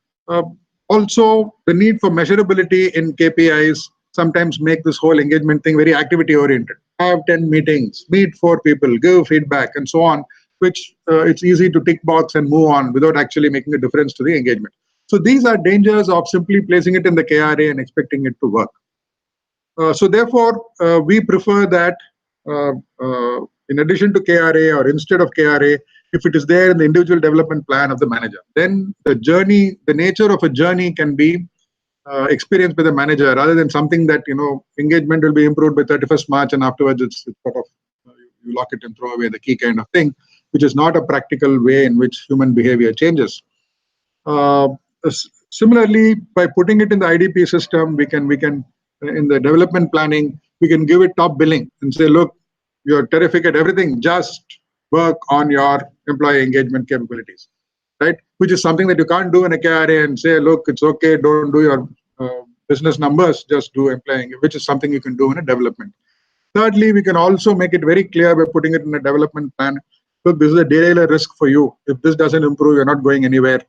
Also, the need for measurability in KPIs sometimes make this whole engagement thing very activity oriented. Have 10 meetings, meet 4 people, give feedback, and so on, which it's easy to tick box and move on without actually making a difference to the engagement. So these are dangers of simply placing it in the KRA and expecting it to work. So therefore, we prefer that in addition to KRA or instead of KRA, if it is there in the individual development plan of the manager, then the journey, the nature of a journey can be experienced by the manager rather than something that, engagement will be improved by 31st March and afterwards it's sort of, you lock it and throw away the key kind of thing, which is not a practical way in which human behavior changes. Similarly, by putting it in the IDP system, we can in the development planning, we can give it top billing and say, look, you're terrific at everything, just work on your employee engagement capabilities, right? Which is something that you can't do in a KRA and say, look, it's okay, don't do your business numbers, just do employee, which is something you can do in a development. Thirdly, we can also make it very clear by putting it in a development plan. Look, this is a derailer risk for you. If this doesn't improve, you're not going anywhere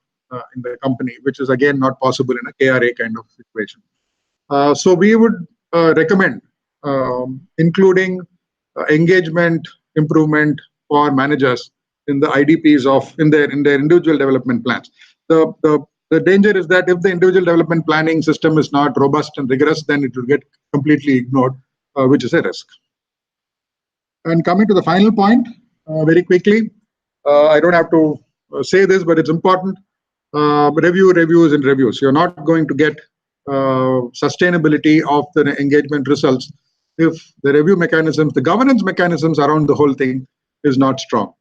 in the company, which is again not possible in a KRA kind of situation. So we would recommend including engagement improvement for managers in the IDPs in their individual development plans. The danger is that if the individual development planning system is not robust and rigorous, then it will get completely ignored, which is a risk. And coming to the final point, very quickly, I don't have to say this, but it's important. Reviews and reviews. You're not going to get sustainability of the engagement results if the review mechanisms, the governance mechanisms around the whole thing is not strong.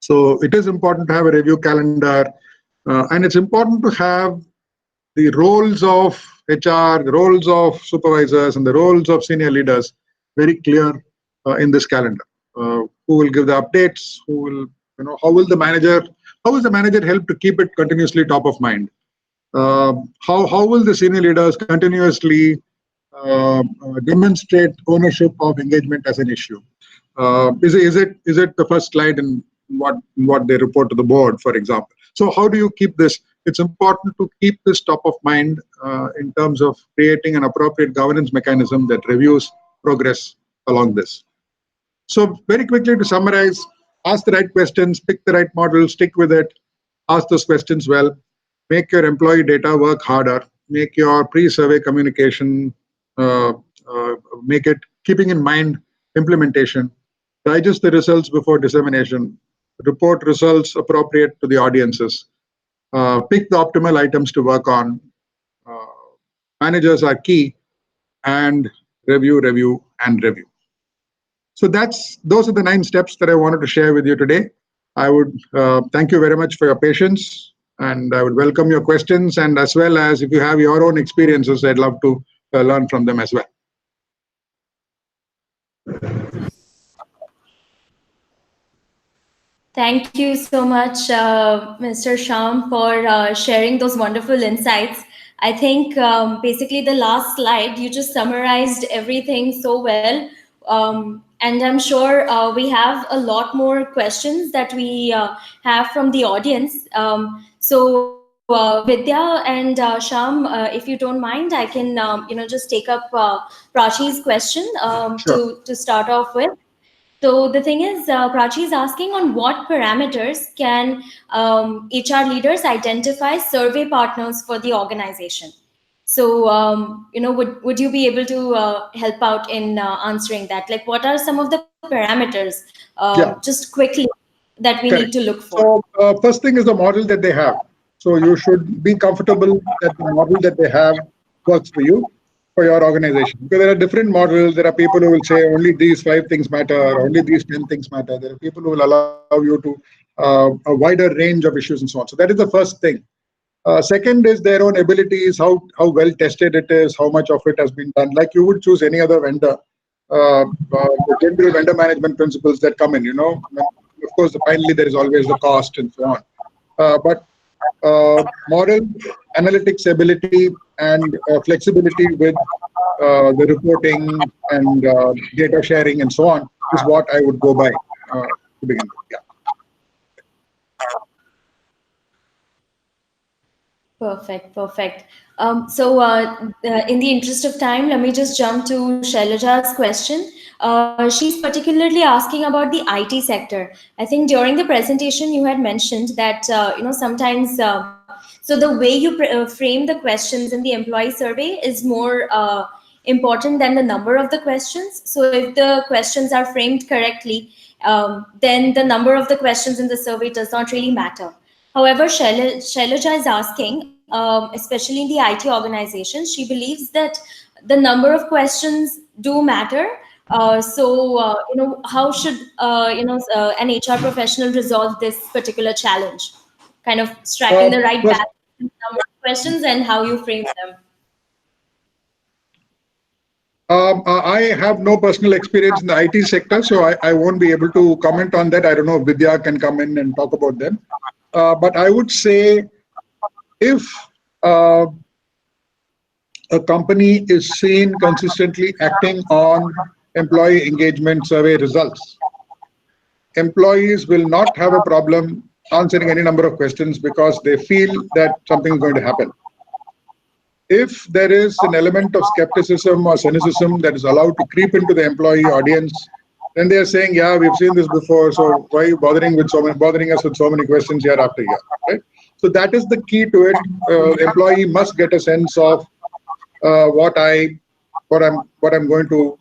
So it is important to have a review calendar, and it's important to have the roles of HR, the roles of supervisors, and the roles of senior leaders very clear in this calendar. Who will give the updates? Who will, how is the manager help to keep it continuously top of mind? How will the senior leaders continuously demonstrate ownership of engagement as an issue? Is it the first slide in what they report to the board, for example? So how do you keep this? It's important to keep this top of mind in terms of creating an appropriate governance mechanism that reviews progress along this. So very quickly to summarize, ask the right questions, pick the right model, stick with it, ask those questions well, make your employee data work harder, make your pre-survey communication, make it keeping in mind implementation, digest the results before dissemination, report results appropriate to the audiences, pick the optimal items to work on, managers are key, and review, and review. So those are the 9 steps that I wanted to share with you today. I would thank you very much for your patience, and I would welcome your questions, and as well as if you have your own experiences, I'd love to learn from them as well. Thank you so much, Mr. Shyam, for sharing those wonderful insights. I think basically the last slide, you just summarized everything so well. And I'm sure we have a lot more questions that we have from the audience. So Vidya and Shyam, if you don't mind, I can just take up Prachi's question Sure. to start off with. So the thing is, Prachi is asking on what parameters can HR leaders identify survey partners for the organization. So, would you be able to help out in answering that? Like, what are some of the parameters, just quickly, that we need to look for? So, first thing is the model that they have. So you should be comfortable that the model that they have works for you, for your organization. Because there are different models. There are people who will say only these 5 things matter, only these 10 things matter. There are people who will allow you to a wider range of issues and so on. So that is the first thing. Second is their own abilities, how well tested it is, how much of it has been done. Like you would choose any other vendor, the general vendor management principles that come in, Of course, finally, there is always the cost and so on. But model, analytics ability, and flexibility with the reporting and data sharing and so on is what I would go by to begin with. Yeah. Perfect, perfect. In the interest of time, let me just jump to Shailaja's question. She's particularly asking about the IT sector. I think during the presentation you had mentioned that sometimes so the way you frame the questions in the employee survey is more important than the number of the questions. So if the questions are framed correctly, then the number of the questions in the survey does not really matter. However, Shailaja is asking, especially in the IT organization, she believes that the number of questions do matter. How should an HR professional resolve this particular challenge? Kind of striking the right First, balance in the number of questions and how you frame them. I have no personal experience in the IT sector, so I won't be able to comment on that. I don't know if Vidya can come in and talk about them. But I would say if a company is seen consistently acting on employee engagement survey results, employees will not have a problem answering any number of questions because they feel that something is going to happen. If there is an element of skepticism or cynicism that is allowed to creep into the employee audience, then they are saying, yeah, we've seen this before, so why are you bothering us with so many questions year after year, right? So that is the key to it. Employee must get a sense of what I'm going to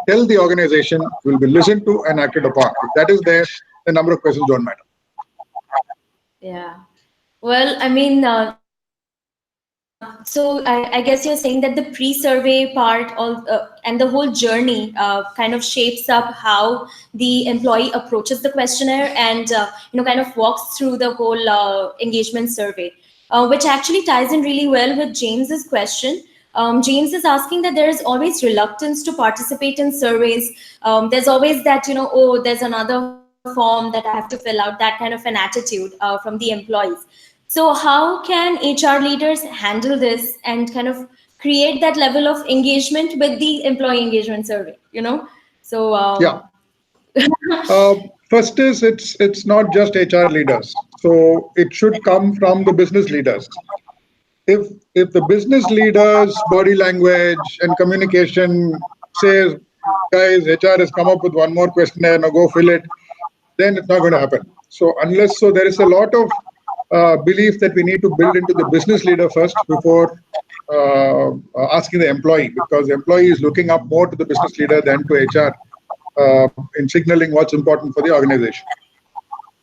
tell the organization will be listened to and acted upon. If that is there, the number of questions don't matter. Yeah. Well, I mean, so I guess you're saying that the pre-survey part and the whole journey kind of shapes up how the employee approaches the questionnaire and kind of walks through the whole engagement survey, which actually ties in really well with James's question. James is asking that there is always reluctance to participate in surveys. There's always that, oh, there's another form that I have to fill out, that kind of an attitude from the employees. So how can HR leaders handle this and kind of create that level of engagement with the employee engagement survey, So yeah. First is it's not just HR leaders. So it should come from the business leaders. If the business leaders' body language and communication says, guys, HR has come up with one more questionnaire, now go fill it, then it's not going to happen. So there is a lot of belief that we need to build into the business leader first before asking the employee, because the employee is looking up more to the business leader than to HR in signaling what's important for the organization,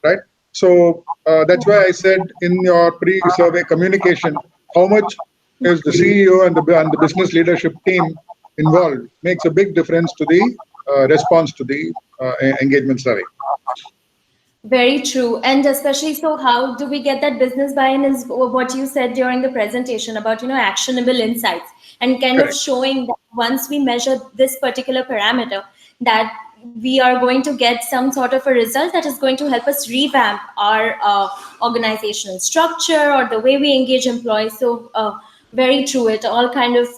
right? So that's why I said in your pre-survey communication, how much is the CEO and the business leadership team involved makes a big difference to the response to the engagement survey. Very true. And especially, so how do we get that business buy-in is what you said during the presentation about, actionable insights and kind of showing that once we measure this particular parameter, that we are going to get some sort of a result that is going to help us revamp our organizational structure or the way we engage employees. So very true. It all kind of,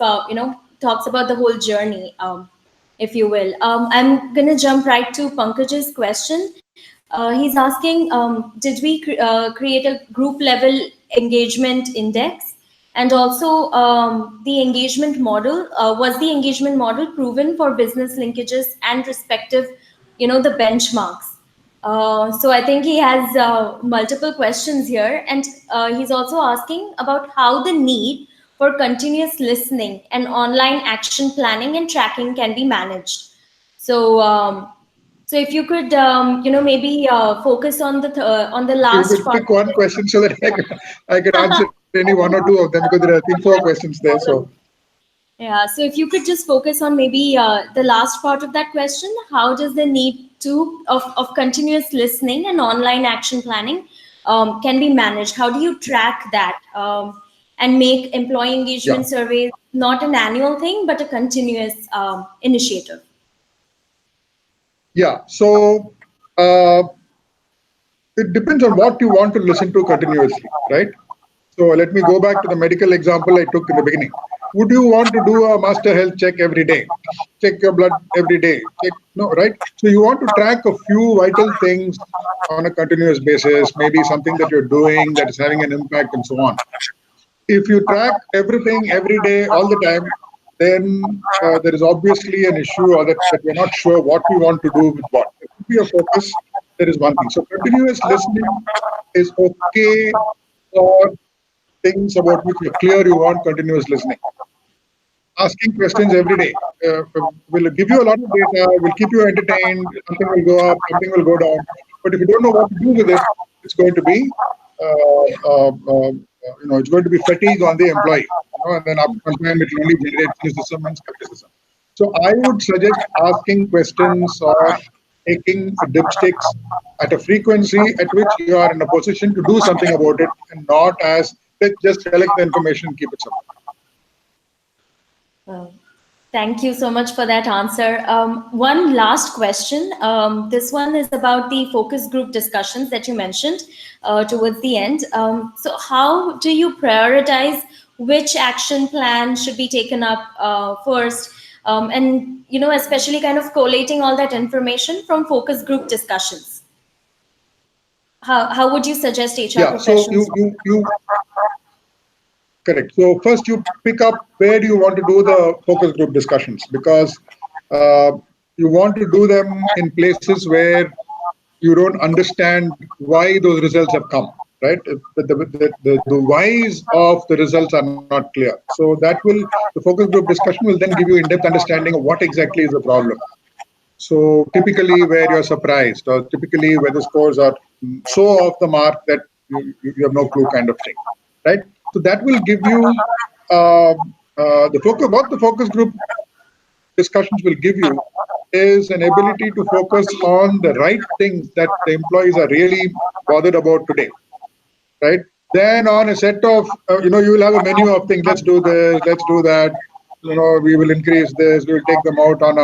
talks about the whole journey, if you will. I'm going to jump right to Pankaj's question. He's asking, did we create a group level engagement index? And also the engagement model, was the engagement model proven for business linkages and respective, the benchmarks? So I think he has multiple questions here. And he's also asking about how the need for continuous listening and online action planning and tracking can be managed. So if you could, maybe focus on the last you could part. pick one question so that I could answer any one or two of them, because there are 4 questions there. So yeah, so if you could just focus on maybe the last part of that question, how does the need of continuous listening and online action planning can be managed? How do you track that and make employee engagement surveys not an annual thing, but a continuous initiative? Yeah, so it depends on what you want to listen to continuously, right? So let me go back to the medical example I took in the beginning. Would you want to do a master health check every day? Check your blood every day? No, right? So you want to track a few vital things on a continuous basis, maybe something that you're doing that is having an impact and so on. if you track everything every day, all the time, then there is obviously an issue, or that we're not sure what we want to do with what. It could be a focus. There is one thing. So continuous listening is okay for things about which you're clear you want continuous listening. Asking questions every day will give you a lot of data, will keep you entertained. Something will go up, something will go down. But if you don't know what to do with it, it's going to be, it's going to be fatigue on the employee. And then after some time, it will only generate cynicism and skepticism. So I would suggest asking questions or taking dipsticks at a frequency at which you are in a position to do something about it, and not as just collect the information, keep it simple. Thank you so much for that answer. One last question. This one is about the focus group discussions that you mentioned towards the end. So how do you prioritize which action plan should be taken up first? And, especially kind of collating all that information from focus group discussions. How would you suggest HR professionals? So correct. So first you pick up where you want to do the focus group discussions, because you want to do them in places where you don't understand why those results have come, right? The whys of the results are not clear. So the focus group discussion will then give you in-depth understanding of what exactly is the problem. So typically where you're surprised, or typically where the scores are so off the mark that you have no clue, kind of thing, right? So that will give you what the focus group discussions will give you is an ability to focus on the right things that the employees are really bothered about today, right? Then on a set of, you will have a menu of things. Let's do this, let's do that. We will increase this. We will take them out on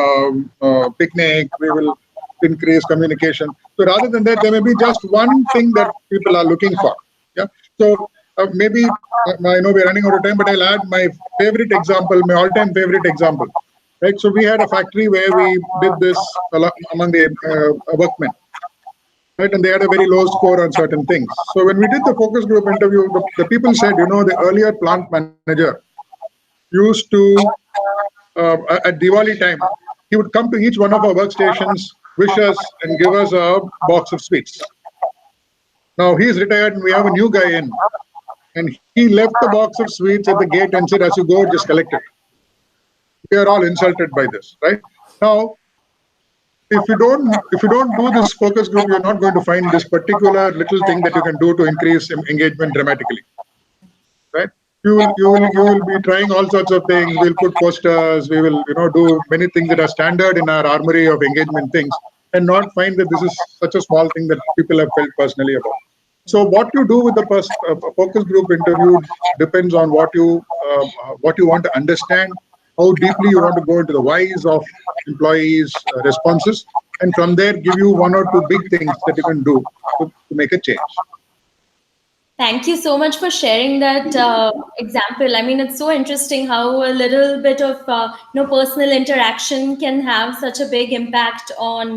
a picnic. We will increase communication. So rather than that, there may be just one thing that people are looking for. Yeah. So maybe I know we're running out of time, but I'll add my favorite example, my all-time favorite example. Right. So we had a factory where we did this among the workmen. Right, and they had a very low score on certain things. So when we did the focus group interview, the people said, the earlier plant manager used to, at Diwali time, he would come to each one of our workstations, wish us, and give us a box of sweets. Now he's retired and we have a new guy in, and he left the box of sweets at the gate and said, as you go, just collect it. We are all insulted by this, right? Now, if you don't do this focus group, you're not going to find this particular little thing that you can do to increase engagement dramatically, right? You will be trying all sorts of things. We'll put posters. We will do many things that are standard in our armory of engagement things, and not find that this is such a small thing that people have felt personally about. So what you do with the focus group interview depends on what you want to understand, how deeply you want to go into the whys of employees' responses, and from there give you one or two big things that you can do to make a change. Thank you so much for sharing that example. I mean, it's so interesting how a little bit of personal interaction can have such a big impact on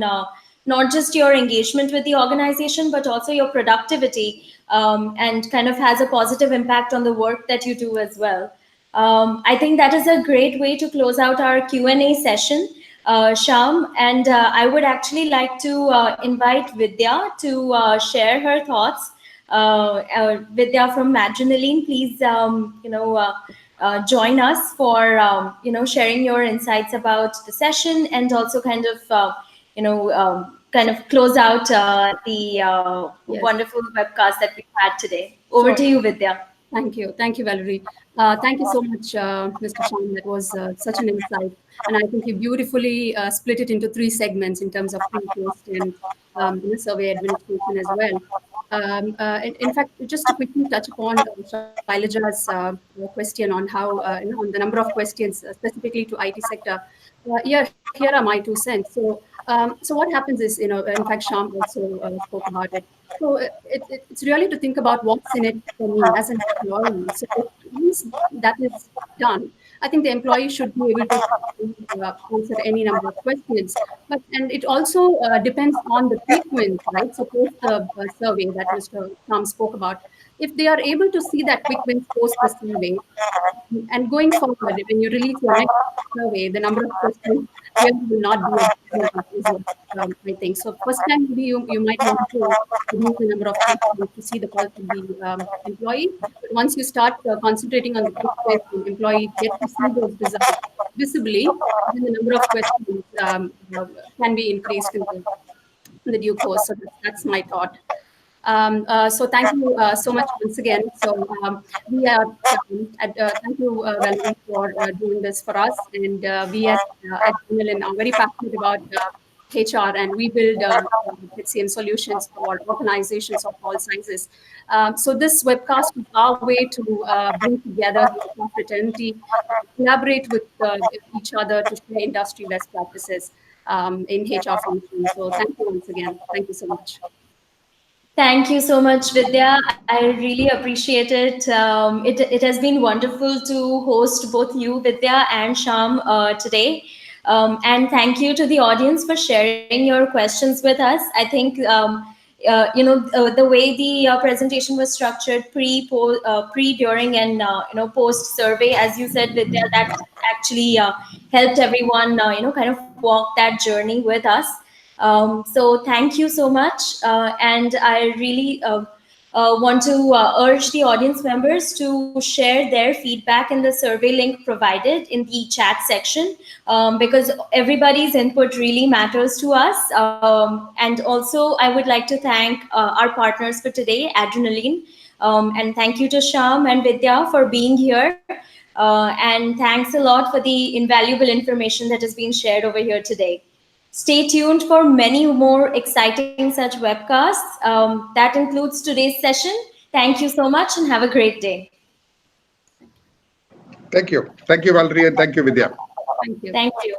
not just your engagement with the organization, but also your productivity, and kind of has a positive impact on the work that you do as well. I think that is a great way to close out our Q&A session, Shyam. And I would actually like to invite Vidya to share her thoughts. Vidya from Adrenaline, please, join us for, sharing your insights about the session, and also kind of close out the Yes. wonderful webcast that we've had today. Over to you, Vidya. Thank you, Valerie. Thank you so much, Mr. Shyam. That was such an insight, and I think you beautifully split it into 3 segments in terms of pre-post and survey administration as well. In fact, just to quickly touch upon Shailaja's question on how, on the number of questions specifically to IT sector. Here are my 2 cents. So what happens is, in fact, Shyam also spoke about it. So it's really to think about what's in it for me as an employee. So once that is done, I think the employee should be able to answer any number of questions. And it also depends on the frequency, right? So post the survey that Mr. Shyam spoke about. if they are able to see that quick wins post the survey, and going forward, when you release your next survey, the number of questions really will not be as I think. So first time maybe you might want to reduce the number of questions to see the pulse of the employee. But once you start concentrating on the quick wins, the employee get to see those results visibly, then the number of questions can be increased in the due course. So that's my thought. So thank you so much once again. So we are thank you, Valerie, for doing this for us. And we at Adrenaline are very passionate about HR, and we build HCM solutions for organizations of all sizes. So this webcast is our way to bring together HR fraternity, collaborate with each other to share industry best practices in HR functions. So thank you once again. Thank you so much. Thank you so much, Vidya. I really appreciate it. It has been wonderful to host both you, Vidya, and Sham today. And thank you to the audience for sharing your questions with us. I think the way the presentation was structured, pre, during, and post survey, as you said, Vidya, that actually helped everyone kind of walk that journey with us. So thank you so much, and I really want to urge the audience members to share their feedback in the survey link provided in the chat section, because everybody's input really matters to us. And also, I would like to thank our partners for today, Adrenaline, and thank you to Sham and Vidya for being here. And thanks a lot for the invaluable information that has been shared over here today. Stay tuned for many more exciting such webcasts. That includes today's session. Thank you so much and have a great day. Thank you. Thank you, Valerie, and thank you, Vidya. Thank you. Thank you.